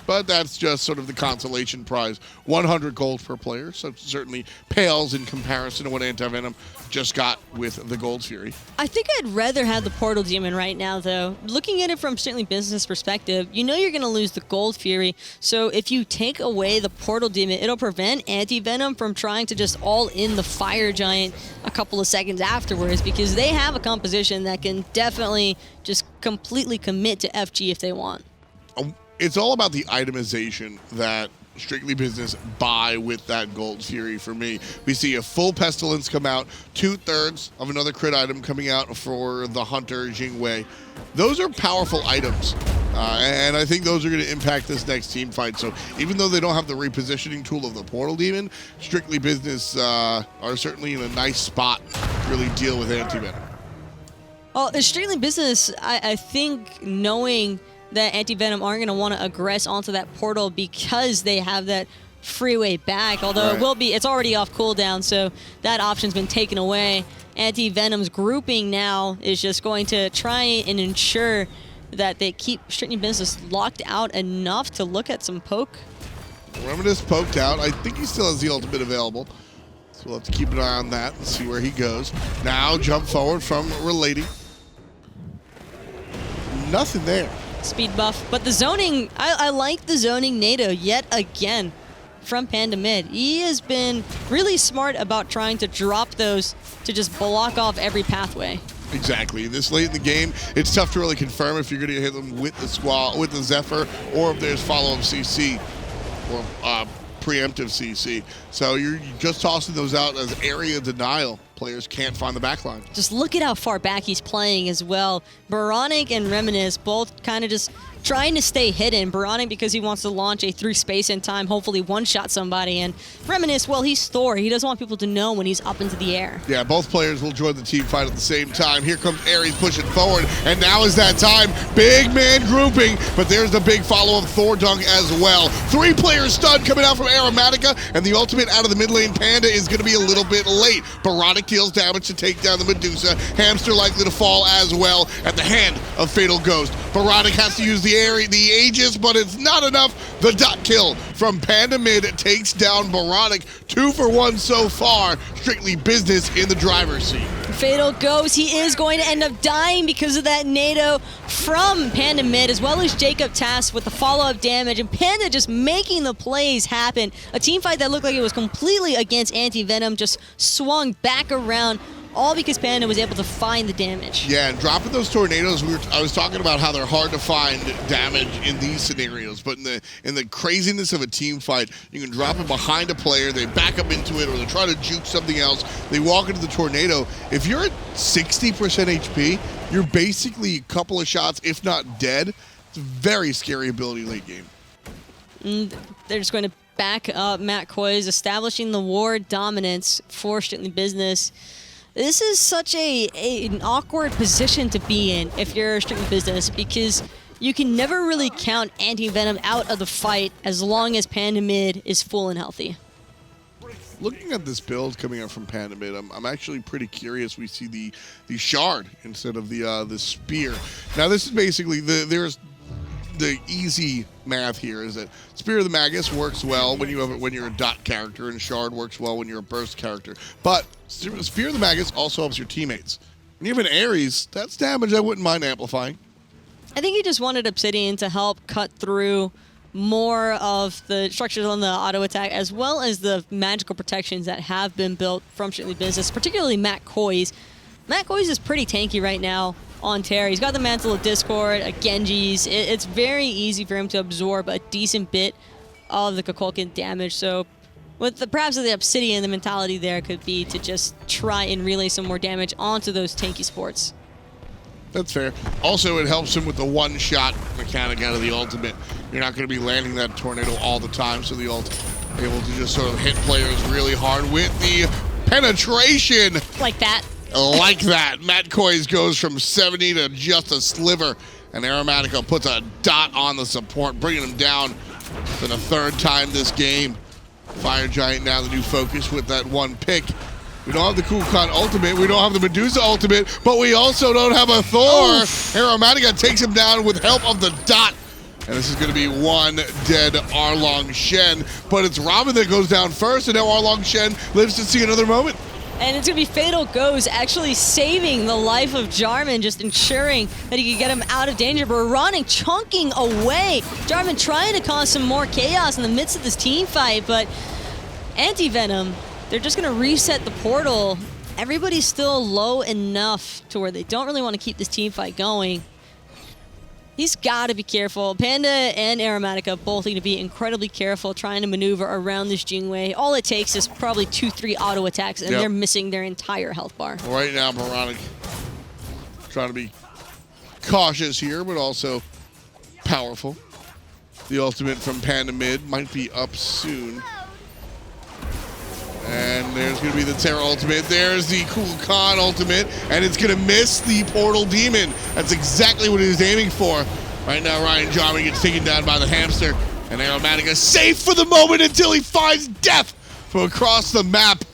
But that's just sort of the consolation prize. 100 gold per player, so it certainly pales in comparison to what antiVenom just got with the Gold Fury. I think I'd rather have the Portal Demon right now, though. Looking at it from Strictly Business perspective, you know you're going to lose the Gold Fury, so if you take away the Portal Demon, it'll prevent antiVenom from trying to just all-in the Fire Giant a couple of seconds afterwards, because they have a composition that can definitely just completely commit to FG if they want. It's all about the itemization that Strictly Business buy with that Gold Fury for me. We see a full Pestilence come out, 2/3 of another crit item coming out for the Hunter Jing. Those are powerful items, and I think those are going to impact this next team fight. So even though they don't have the repositioning tool of the Portal Demon, Strictly Business are certainly in a nice spot to really deal with antiVenom. Well, the Strictly Business, I think knowing that antiVenom aren't going to want to aggress onto that portal because they have that freeway back, although it's already off cooldown, so that option's been taken away. antiVenom's grouping now is just going to try and ensure that they keep Strictly Business locked out enough to look at some poke. Reminisst poked out. I think he still has the ultimate available, so we'll have to keep an eye on that and see where he goes. Now jump forward from Relating. Nothing there. Speed buff, but the zoning, I like the zoning NATO yet again from Panda mid. He has been really smart about trying to drop those to just block off every pathway. Exactly. This late in the game, it's tough to really confirm if you're going to hit them with the Squall, with the Zephyr, or if there's follow-up CC or preemptive CC. So you're just tossing those out as area denial. Players can't find the backline. Just look at how far back he's playing as well. Oboronic and Reminisst both kind of just trying to stay hidden. Oboronic because he wants to launch a through space in time, hopefully one-shot somebody. And Reminisst, well, he's Thor. He doesn't want people to know when he's up into the air. Yeah, both players will join the team fight at the same time. Here comes Ares pushing forward, and now is that time. Big man grouping, but there's the big follow-up Thor dunk as well. 3-player stun coming out from Aeromatica, and the ultimate out of the mid lane Panda is going to be a little bit late. Oboronic deals damage to take down the Medusa. Hamster likely to fall as well at the hand of Fatal Ghost. Oboronic has to use the Aegis, but it's not enough. The dot kill from Panda mid takes down Oboronic. 2 for 1 so far. Strictly Business in the driver's seat. Fatal Ghost, he is going to end up dying because of that NATO from Panda mid, as well as JacobTask with the follow-up damage, and Panda just making the plays happen. A team fight that looked like it was completely against antiVenom just swung back around, all because Panda was able to find the damage. Yeah, and dropping those tornadoes, I was talking about how they're hard to find damage in these scenarios, but in the craziness of a team fight, you can drop it behind a player, they back up into it, or they try to juke something else, they walk into the tornado. If you're at 60% HP, you're basically a couple of shots, if not dead. It's a very scary ability late game. They're just going to back up Matt Koiz, establishing the ward dominance for Strictly Business. This is such an awkward position to be in if you're Strictly Business, because you can never really count antiVenom out of the fight as long as Panda mid is full and healthy. Looking at this build coming out from Panda mid, I'm actually pretty curious. We see the shard instead of the spear. Now this is basically there's the easy math here is that Spear of the Magus works well when you're a dot character, and Shard works well when you're a burst character. But Spear of the Magus also helps your teammates. And even Ares, that's damage I wouldn't mind amplifying. I think he just wanted Obsidian to help cut through more of the structures on the auto attack, as well as the magical protections that have been built from Strictly Business, particularly Matt Koiz. Matt Koiz is pretty tanky right now on Terra. He's got the Mantle of Discord, a Genji's. It's very easy for him to absorb a decent bit of the Kukulkan damage. So with perhaps the Obsidian, the mentality there could be to just try and relay some more damage onto those tanky supports. That's fair. Also, it helps him with the one-shot mechanic out of the ultimate. You're not going to be landing that tornado all the time, so the ult able to just sort of hit players really hard with the penetration. Like that. Like that. Matt Koiz goes from 70 to just a sliver, and Aeromatica puts a dot on the support, bringing him down for the 3rd time this game. Fire Giant now the new focus with that one pick. We don't have the Kukulkan ultimate, we don't have the Medusa ultimate, but we also don't have a Thor. Aeromatica takes him down with help of the dot. And this is going to be one dead Erlang Shen, but it's Robin that goes down first, and now Erlang Shen lives to see another moment. And it's going to be Fatal Ghost actually saving the life of Jarman, just ensuring that he could get him out of danger. But running, chunking away. Jarman trying to cause some more chaos in the midst of this team fight, but antiVenom, they're just going to reset the portal. Everybody's still low enough to where they don't really want to keep this team fight going. He's got to be careful. Panda and Aeromatica both need to be incredibly careful trying to maneuver around this Jing wave. All it takes is probably 2-3 auto attacks, and they're missing their entire health bar. Right now, oBoronic trying to be cautious here, but also powerful. The ultimate from Panda mid might be up soon. And there's going to be the Terra ultimate. There's the Kukulkan ultimate, and it's going to miss the Portal Demon. That's exactly what he was aiming for. Right now, RyanJarman gets taken down by the hamster, and Aeromatica safe for the moment until he finds death from across the map.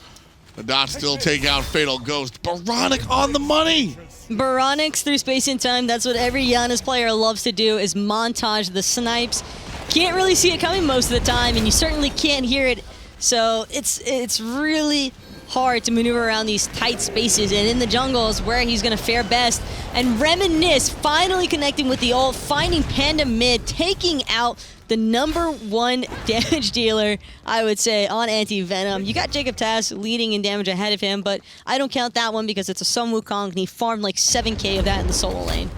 The dots still take out Fatal Ghost. oBoronic on the money. oBoronics through space and time. That's what every Janus player loves to do, is montage the snipes. Can't really see it coming most of the time, and you certainly can't hear it. So it's really hard to maneuver around these tight spaces, and in the jungle is where he's going to fare best. And Reminisst finally connecting with the ult, finding Panda mid, taking out the #1 damage dealer, I would say, on antiVenom. You got JacobTask leading in damage ahead of him, but I don't count that one because it's a Sun Wukong, and he farmed like 7k of that in the solo lane.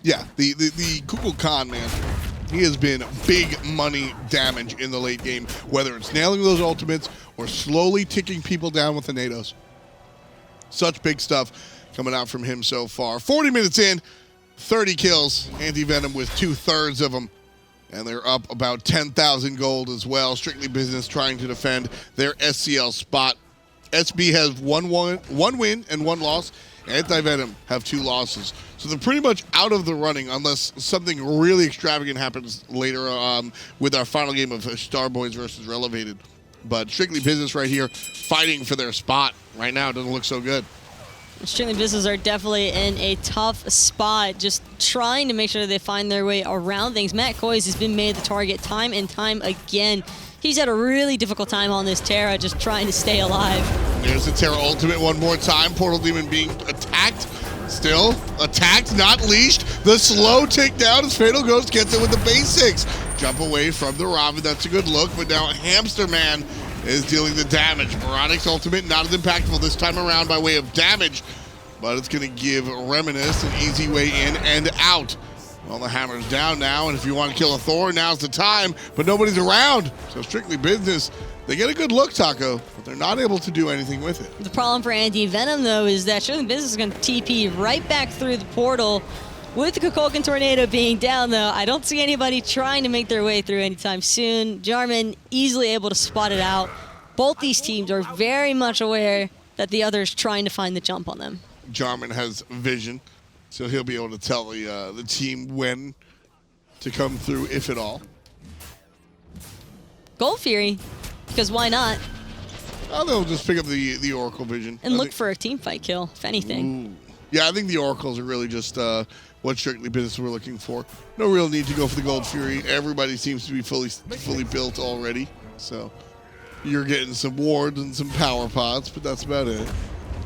Yeah, the Kukulkan, man. He has been big money damage in the late game, whether it's nailing those ultimates or slowly ticking people down with the nados. Such big stuff coming out from him so far. 40 minutes in, 30 kills. antiVenom with 2/3 of them. And they're up about 10,000 gold as well. Strictly Business trying to defend their SCL spot. SB has one win and 1 loss. antiVenom have 2 losses. So they're pretty much out of the running unless something really extravagant happens later with our final game of Starboys versus Relegated. But Strictly Business right here fighting for their spot. Right now it doesn't look so good. Strictly Business are definitely in a tough spot, just trying to make sure that they find their way around things. Koiz has been made the target time and time again. He's had a really difficult time on this Terra, just trying to stay alive. There's the Terra ultimate one more time. Portal Demon being attacked. Still attacked, not leashed. The slow takedown as Fatal Ghost gets it with the basics. Jump away from the Ravana. That's a good look, but now Hamster Man is dealing the damage. oBoronic's ultimate not as impactful this time around by way of damage, but it's going to give Reminisst an easy way in and out. Well, the hammer's down now, and if you want to kill a Thor, now's the time, but nobody's around. So Strictly Business, they get a good look, Taco, but they're not able to do anything with it. The problem for antiVenom, though, is that Strictly Business is going to TP right back through the portal. With the Kukulkan Tornado being down, though, I don't see anybody trying to make their way through anytime soon. Jarman easily able to spot it out. Both these teams are very much aware that the other is trying to find the jump on them. Jarman has vision, so he'll be able to tell the team when to come through, if at all. Gold Fury, because why not? Oh, they'll just pick up the Oracle vision. And look for a team fight kill, if anything. Ooh. Yeah, I think the Oracles are really just what Strictly Business we're looking for. No real need to go for the Gold Fury. Everybody seems to be fully built already. So you're getting some wards and some power pods, but that's about it.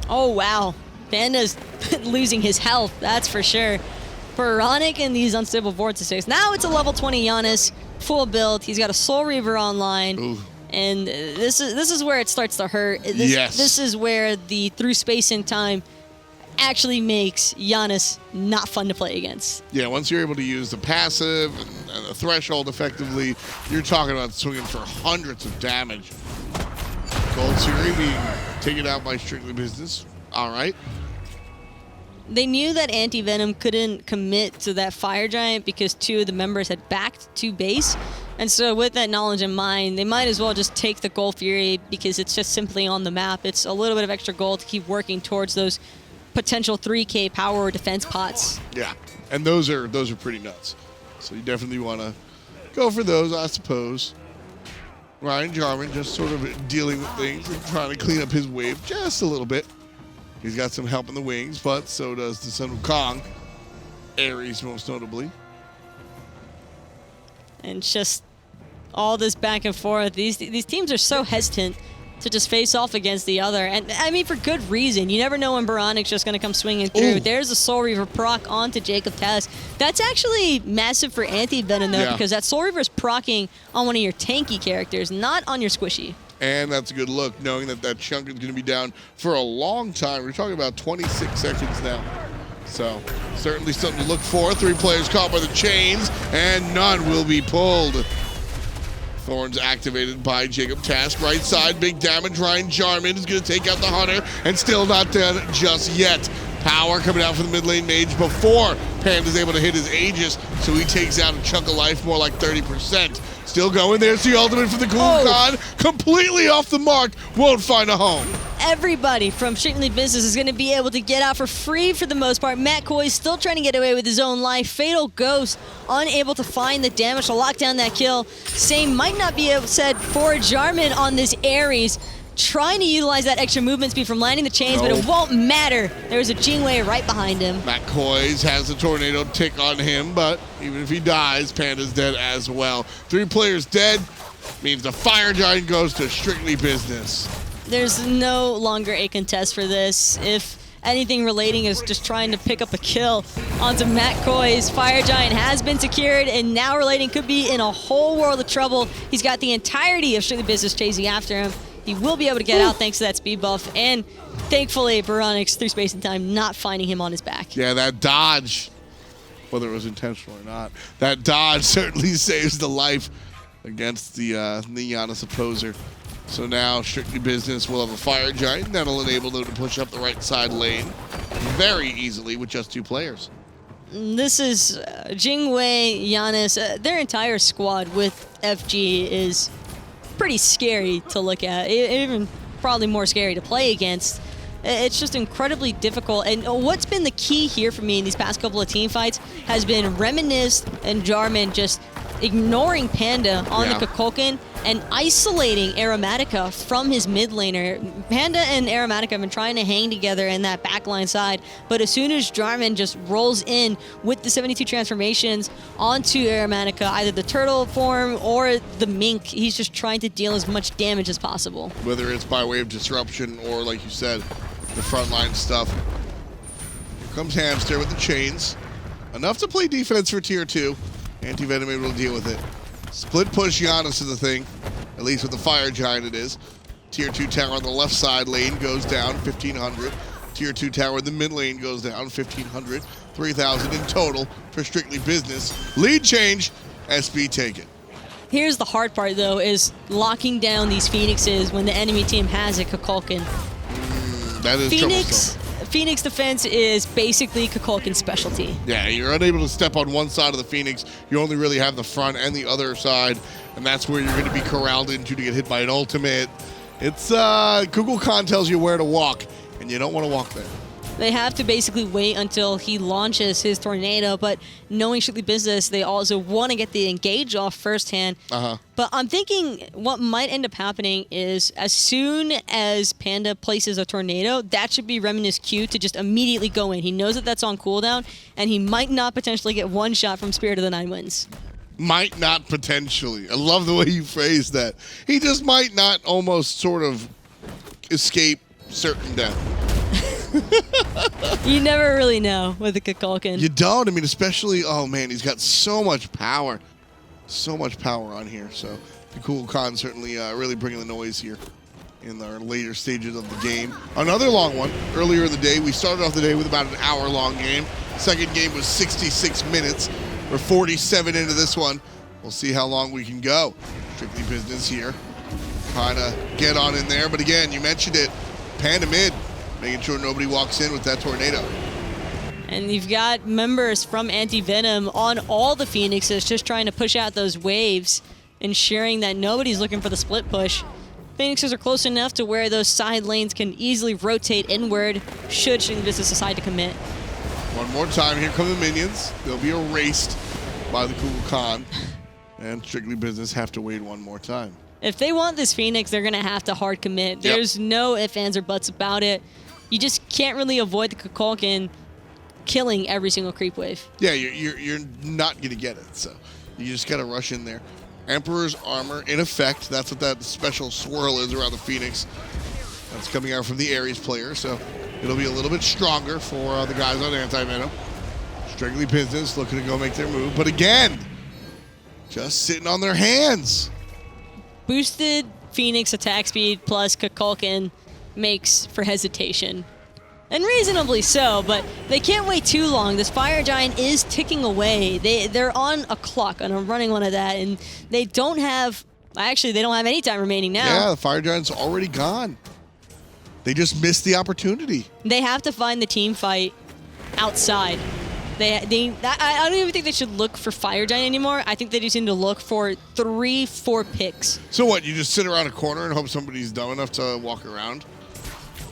Oh, wow. Panda's losing his health, that's for sure. oBoronic in these unstable vortices. Now it's a level 20 Janus, full build. He's got a Soul Reaver online. Ooh. And this is where it starts to hurt. This is where the through space and time actually makes Janus not fun to play against. Yeah, once you're able to use the passive and the threshold effectively, you're talking about swinging for hundreds of damage. Gold Fury being taken out by Strictly Business. All right. They knew that antiVenom couldn't commit to that Fire Giant because 2 of the members had backed to base. And so with that knowledge in mind, they might as well just take the Gold Fury because it's just simply on the map. It's a little bit of extra gold to keep working towards those potential 3k power or defense pots. Yeah, and those are pretty nuts. So you definitely want to go for those, I suppose. RyanJarman just sort of dealing with things and trying to clean up his wave just a little bit. He's got some help in the wings, but so does the Sun Wukong. Ares, most notably. And just all this back and forth. These teams are so hesitant to just face off against the other. And, I mean, for good reason. You never know when oBoronic's just going to come swinging through. Ooh. There's a Soul Reaver proc onto JacobTask. That's actually massive for antiVenom, though, because that Soul Reaver is procking on one of your tanky characters, not on your squishy. And that's a good look, knowing that that chunk is going to be down for a long time. We're talking about 26 seconds now. So certainly something to look for. 3 players caught by the chains, and none will be pulled. Thorns activated by JacobTask. Right side, big damage. RyanJarman is going to take out the Hunter, and still not done just yet. Power coming out from the mid lane mage before Panda's able to hit his Aegis, so he takes out a chunk of life, more like 30%. Still going, there's the ultimate for the Kukulkan. Completely off the mark, won't find a home. Everybody from Strictly Business is going to be able to get out for free for the most part. Matt Koiz still trying to get away with his own life. Fatal Ghost unable to find the damage to lock down that kill. Same might not be able said for JarMan on this Ares. Trying to utilize that extra movement speed from landing the chains, but it won't matter. There's a Jing right behind him. Matt Koiz has a tornado tick on him, but even if he dies, Panda's dead as well. 3 players dead means the Fire Giant goes to Strictly Business. There's no longer a contest for this. If anything, Relating is just trying to pick up a kill onto Matt Koiz. Fire Giant has been secured, and now Relating could be in a whole world of trouble. He's got the entirety of Strictly Business chasing after him. He will be able to get out thanks to that speed buff, and thankfully, Oboronic through space and time not finding him on his back. Yeah, that dodge, whether it was intentional or not, that dodge certainly saves the life against the Janus opposer. So now, Strictly Business will have a Fire Giant that'll enable them to push up the right side lane very easily with just 2 players. This is Jing, Janus, their entire squad with FG is pretty scary to look at, even probably more scary to play against. It's just incredibly difficult, and what's been the key here for me in these past couple of team fights has been Reminisst and JarMan just ignoring Panda on the Kukulkan and isolating Aeromatica from his mid laner. Panda and Aeromatica have been trying to hang together in that backline side, but as soon as JarMan just rolls in with the 72 transformations onto Aeromatica, either the turtle form or the mink, he's just trying to deal as much damage as possible. Whether it's by way of disruption or, like you said, the frontline stuff. Here comes Hamster with the chains. Enough to play defense for tier 2. antiVenom able to deal with it. Split push Janus is the thing. At least with the Fire Giant it is. Tier 2 tower on the left side lane goes down, 1,500. Tier 2 tower in the mid lane goes down, 1,500. 3,000 in total for Strictly Business. Lead change, SB take it. Here's the hard part though, is locking down these Phoenixes when the enemy team has a Kukulkan. That is troublesome. Phoenix defense is basically Kukulkan's specialty. Yeah, you're unable to step on one side of the Phoenix. You only really have the front and the other side, and that's where you're going to be corralled into to get hit by an ultimate. It's Kukulkan tells you where to walk, and you don't want to walk there. They have to basically wait until he launches his tornado, but knowing Strictly Business, they also want to get the engage off firsthand. But I'm thinking what might end up happening is as soon as Panda places a tornado, that should be Reminisct's cue to just immediately go in. He knows that that's on cooldown, and he might not potentially get one shot from Spirit of the Nine Winds. Might not potentially. I love the way you phrased that. He just might not almost sort of escape certain death. You never really know with the Kukulkan. You don't. I mean, especially, oh man, he's got so much power. So much power on here. So the Kukulkan certainly really bringing the noise here in our later stages of the game. Another long one. Earlier in the day, we started off the day with about an hour-long game. Second game was 66 minutes. We're 47 into this one. We'll see how long we can go. Strictly Business here. Trying to get on in there. But again, you mentioned it. Panda mid. Making sure nobody walks in with that tornado. And you've got members from antiVenom on all the Phoenixes just trying to push out those waves, ensuring that nobody's looking for the split push. Phoenixes are close enough to where those side lanes can easily rotate inward should Strictly Business decide to commit. One more time, here come the minions. They'll be erased by the Kukulkan. And Strictly Business have to wait one more time. If they want this Phoenix, they're going to have to hard commit. There's no ifs, ands, or buts about it. You just can't really avoid the Kukulkan killing every single creep wave. Yeah, you're not going to get it, so you just got to rush in there. Emperor's Armor in effect. That's what that special swirl is around the Phoenix. That's coming out from the Ares player, so it'll be a little bit stronger for the guys on antiVenom. Strictly Business looking to go make their move, but again, just sitting on their hands. Boosted Phoenix attack speed plus Kukulkan makes for hesitation. And reasonably so, but they can't wait too long. This Fire Giant is ticking away. They're on a clock, on a running one of that, and they don't have... Actually, they don't have any time remaining now. Yeah, the Fire Giant's already gone. They just missed the opportunity. They have to find the team fight outside. I don't even think they should look for Fire Giant anymore. I think they just need to look for 3-4 picks. So what, you just sit around a corner and hope somebody's dumb enough to walk around?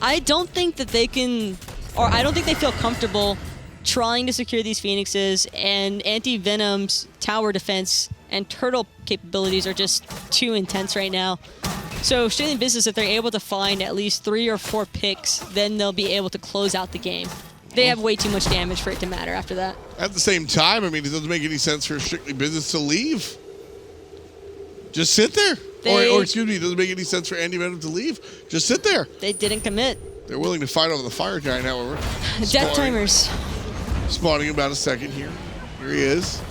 I don't think that they can, or I don't think they feel comfortable trying to secure these Phoenixes, and antiVenom's tower defense and turtle capabilities are just too intense right now. So Strictly Business, if they're able to find at least 3 or 4 picks, then they'll be able to close out the game. They have way too much damage for it to matter after that. At the same time, I mean, it doesn't make any sense for Strictly Business to leave. Just sit there. Or excuse me, it doesn't make any sense for antiVenom to leave. Just sit there. They didn't commit. They're willing to fight over the Fire Giant, however. Death timers. Spawning in about a second here. Here he is.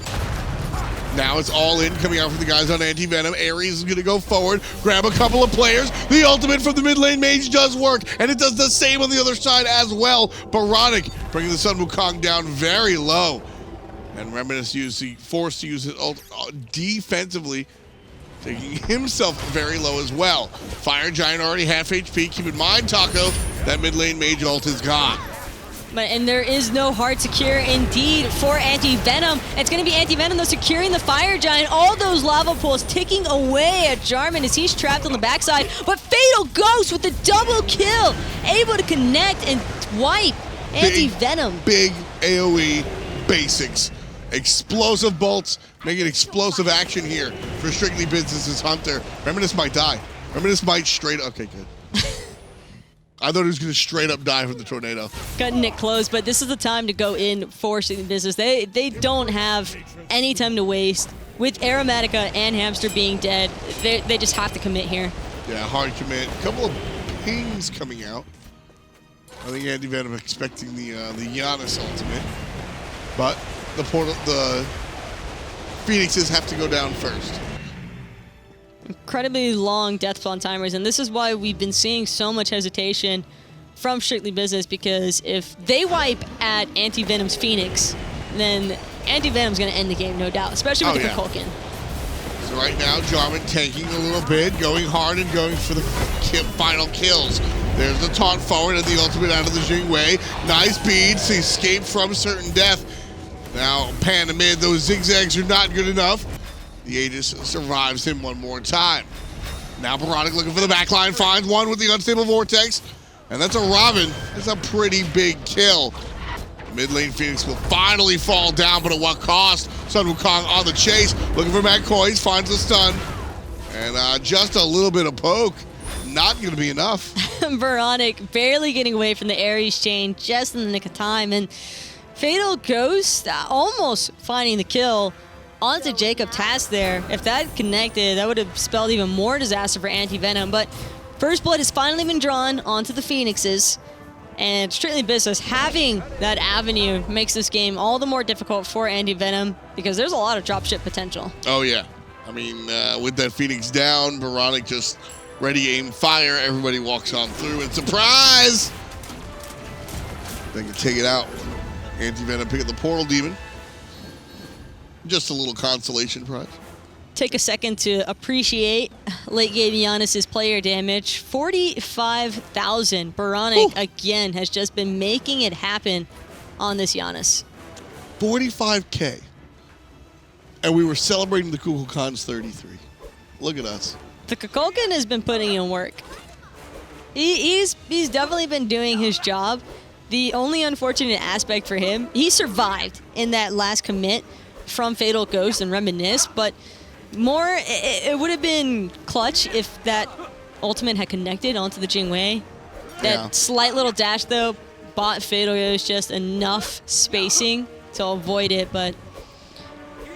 Now it's all in, coming out from the guys on antiVenom. Ares is going to go forward, grab a couple of players. The ultimate from the mid lane mage does work, and it does the same on the other side as well. Oboronic bringing the Sun Wukong down very low. And Reminisst forced to use it defensively, taking himself very low as well. Fire Giant already half HP. Keep in mind, Taco, that mid lane mage ult is gone. And there is no hard secure indeed for antiVenom. It's going to be antiVenom though securing the Fire Giant. All those lava pools ticking away at Jarman as he's trapped on the backside. But Fatal Ghost with the double kill, able to connect and wipe antiVenom. Big AoE basics. Explosive bolts, making explosive action here for Strictly Business's Hunter. Reminiszt might die. Reminiszt might straight... Okay, good. I thought he was going to straight up die from the tornado. Cutting it close, but this is the time to go in for Strictly Business. They don't have any time to waste. With Aeromatica and Hamster being dead, they just have to commit here. Yeah, hard commit. A couple of pings coming out. I think antiVenom expecting the Janus ultimate. But the Phoenixes have to go down first. Incredibly long death spawn timers, and this is why we've been seeing so much hesitation from Strictly Business, because if they wipe at antiVenom's Phoenix, then antiVenom's going to end the game, no doubt, especially with the Kukulkan. So right now, Jarman tanking a little bit, going hard and going for the final kills. There's the taunt forward and the ultimate out of the Jing way. Nice beads, he escaped from certain death. Now, Panda mid, those zigzags are not good enough. The Aegis survives him one more time. Now Oboronic looking for the backline, finds one with the unstable vortex, and that's a Robin. That's a pretty big kill. Mid lane Phoenix will finally fall down, but at what cost? Sun Wukong on the chase, looking for Koiz, finds the stun, and just a little bit of poke. Not going to be enough. Oboronic barely getting away from the Ares chain just in the nick of time, and Fatal Ghost almost finding the kill onto JacobTask there. If that connected, that would have spelled even more disaster for antiVenom. But first blood has finally been drawn onto the Phoenixes, and Strictly Business having that avenue makes this game all the more difficult for antiVenom, because there's a lot of dropship potential. Oh yeah, I mean with that Phoenix down, Oboronic just ready, aim, fire. Everybody walks on through, and surprise! They can take it out. antiVenom pick up the Portal Demon. Just a little consolation prize. Take a second to appreciate late game Janus' player damage. 45,000. Oboronic again has just been making it happen on this Janus. 45K. And we were celebrating the Kukulkan's 33. Look at us. The Kukulkan has been putting in work. He's definitely been doing his job. The only unfortunate aspect for him, he survived in that last commit from Fatal Ghost and Reminisst, but more, it would have been clutch if that ultimate had connected onto the Jing Wei. That slight little dash, though, bought Fatal Ghost just enough spacing to avoid it, but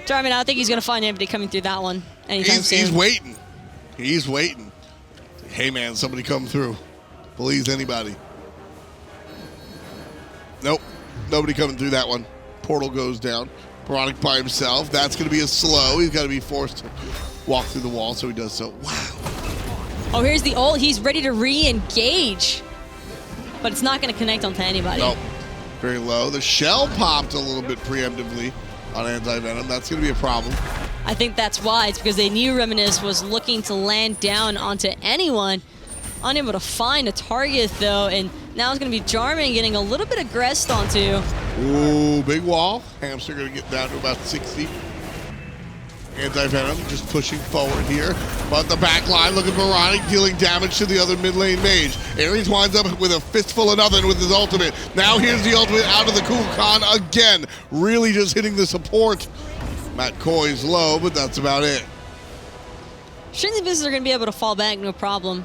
Jarman, I don't think he's going to find anybody coming through that one anytime soon. He's waiting. He's waiting. Hey, man, somebody come through. Please, anybody. Nope. Nobody coming through that one. Portal goes down. Oboronic by himself. That's going to be a slow. He's got to be forced to walk through the wall, so he does so. Wow. Oh, here's the ult. He's ready to re-engage. but it's not going to connect onto anybody. Nope. Very low. The shell popped a little bit preemptively on antiVenom. That's going to be a problem. I think that's why. It's because they knew Reminisst was looking to land down onto anyone. Unable to find a target, though, and now it's going to be JarMan getting a little bit aggressed onto. Ooh, big wall. Hamster going to get down to about 60. antiVenom just pushing forward here. But the back line, look at Oboronic dealing damage to the other mid lane mage. Ares winds up with a fistful of nothing with his ultimate. Now here's the ultimate out of the Kukulkan again. Really just hitting the support. Matt Koiz low, but that's about it. Strictly Business are going to be able to fall back, no problem.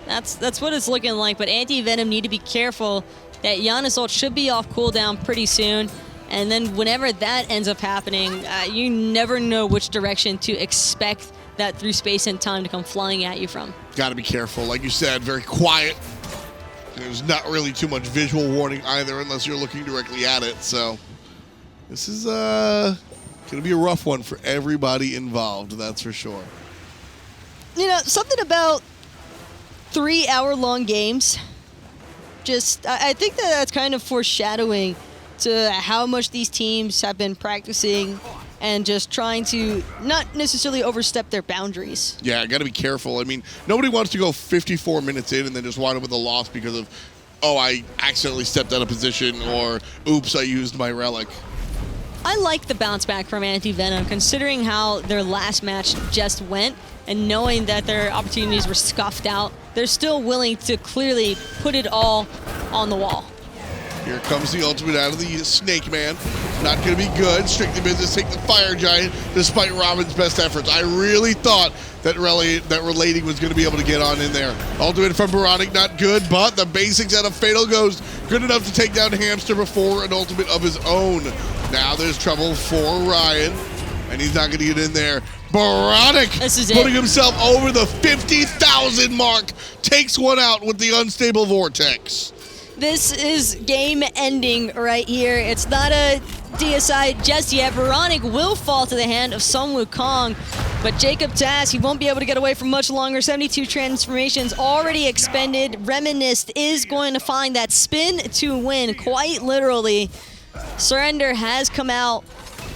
That's what it's looking like, but antiVenom need to be careful that Janus ult should be off cooldown pretty soon. And then whenever that ends up happening, you never know which direction to expect that through space and time to come flying at you from. Got to be careful. Like you said, very quiet. There's not really too much visual warning either unless you're looking directly at it. So this is going to be a rough one for everybody involved, that's for sure. You know, something about 3-hour-long games, I think that's kind of foreshadowing to how much these teams have been practicing and just trying to not necessarily overstep their boundaries. Yeah, got to be careful. I mean, nobody wants to go 54 minutes in and then just wind up with a loss because of, oh, I accidentally stepped out of position, or oops, I used my relic. I like the bounce back from antiVenom, considering how their last match just went, and knowing that their opportunities were scuffed out. They're still willing to clearly put it all on the wall. Here comes the ultimate out of the Snake Man. Not going to be good. Strictly Business take the Fire Giant despite Robin's best efforts. I really thought that Relating was going to be able to get on in there. Ultimate from Oboronic, not good, but the basics out of Fatal Ghost, good enough to take down Hamster before an ultimate of his own. Now there's trouble for Ryan, and he's not going to get in there. Oboronic putting himself over the 50,000 mark, takes one out with the Unstable Vortex. This is game ending right here. It's not a DSI just yet. Oboronic will fall to the hand of some Wukong, but JacobTask, he won't be able to get away for much longer. 72 transformations already expended. Reminisst is going to find that spin to win, quite literally. Surrender has come out,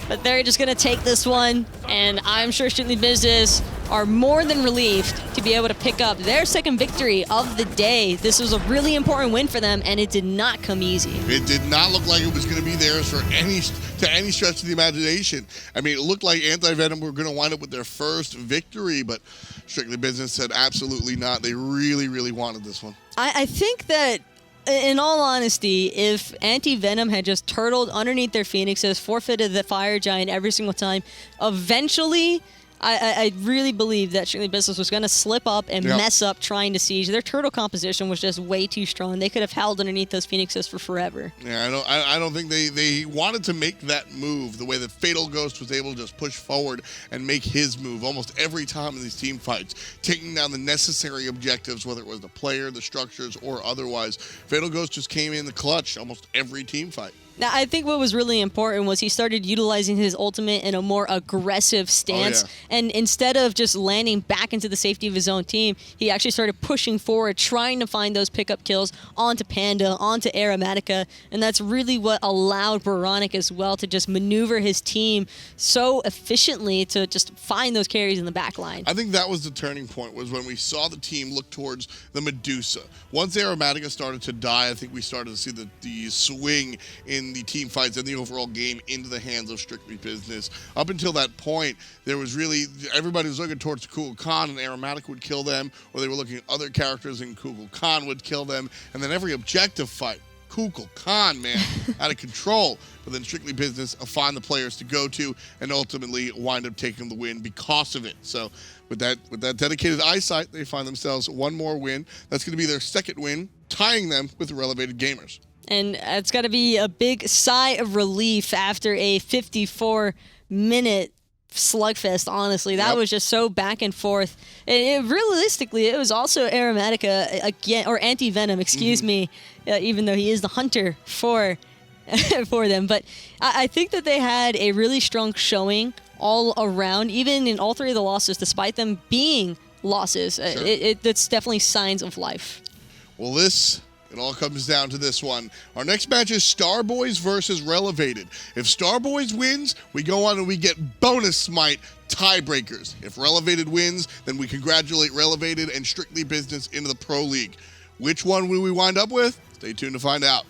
but they're just going to take this one, and I'm sure Strictly Business are more than relieved to be able to pick up their second victory of the day. This was a really important win for them, and it did not come easy. It did not look like it was going to be theirs for any stretch of the imagination. I mean, it looked like antiVenom were going to wind up with their first victory, but Strictly Business said absolutely not. They really, really wanted this one. I think that, in all honesty, if antiVenom had just turtled underneath their Phoenixes, forfeited the Fire Giant every single time, eventually I really believe that Strictly Business was going to slip up and mess up trying to siege. Their turtle composition was just way too strong. They could have held underneath those Phoenixes for forever. Yeah, I don't think they wanted to make that move the way that Fatal Ghost was able to just push forward and make his move almost every time in these team fights, taking down the necessary objectives, whether it was the player, the structures, or otherwise. Fatal Ghost just came in the clutch almost every team fight. Now, I think what was really important was he started utilizing his ultimate in a more aggressive stance. And instead of just landing back into the safety of his own team, he actually started pushing forward, trying to find those pickup kills onto Panda, onto Aeromatica. And that's really what allowed Oboronic as well to just maneuver his team so efficiently to just find those carries in the back line. I think that was the turning point, was when we saw the team look towards the Medusa. Once Aeromatica started to die, I think we started to see the swing in the team fights and the overall game into the hands of Strictly Business. Up until that point, there was really, everybody was looking towards Kukulkan, and Aeromatica would kill them, or they were looking at other characters and Kukulkan would kill them, and then every objective fight, Kukulkan, man, out of control. But then Strictly Business find the players to go to and ultimately wind up taking the win because of it. So with that dedicated eyesight, they find themselves one more win. That's going to be their second win, tying them with the Relevated Gamers. And it's got to be a big sigh of relief after a 54-minute slugfest, honestly. That was just so back and forth. And realistically, it was also Aeromatica again, or antiVenom, excuse me, even though he is the hunter for them. But I think that they had a really strong showing all around, even in all three of the losses, despite them being losses. It's definitely signs of life. Well, this It all comes down to this one. Our next match is Starboys versus Relevated. If Starboys wins, we go on and we get bonus Smite tiebreakers. If Relevated wins, then we congratulate Relevated and Strictly Business into the Pro League. Which one will we wind up with? Stay tuned to find out.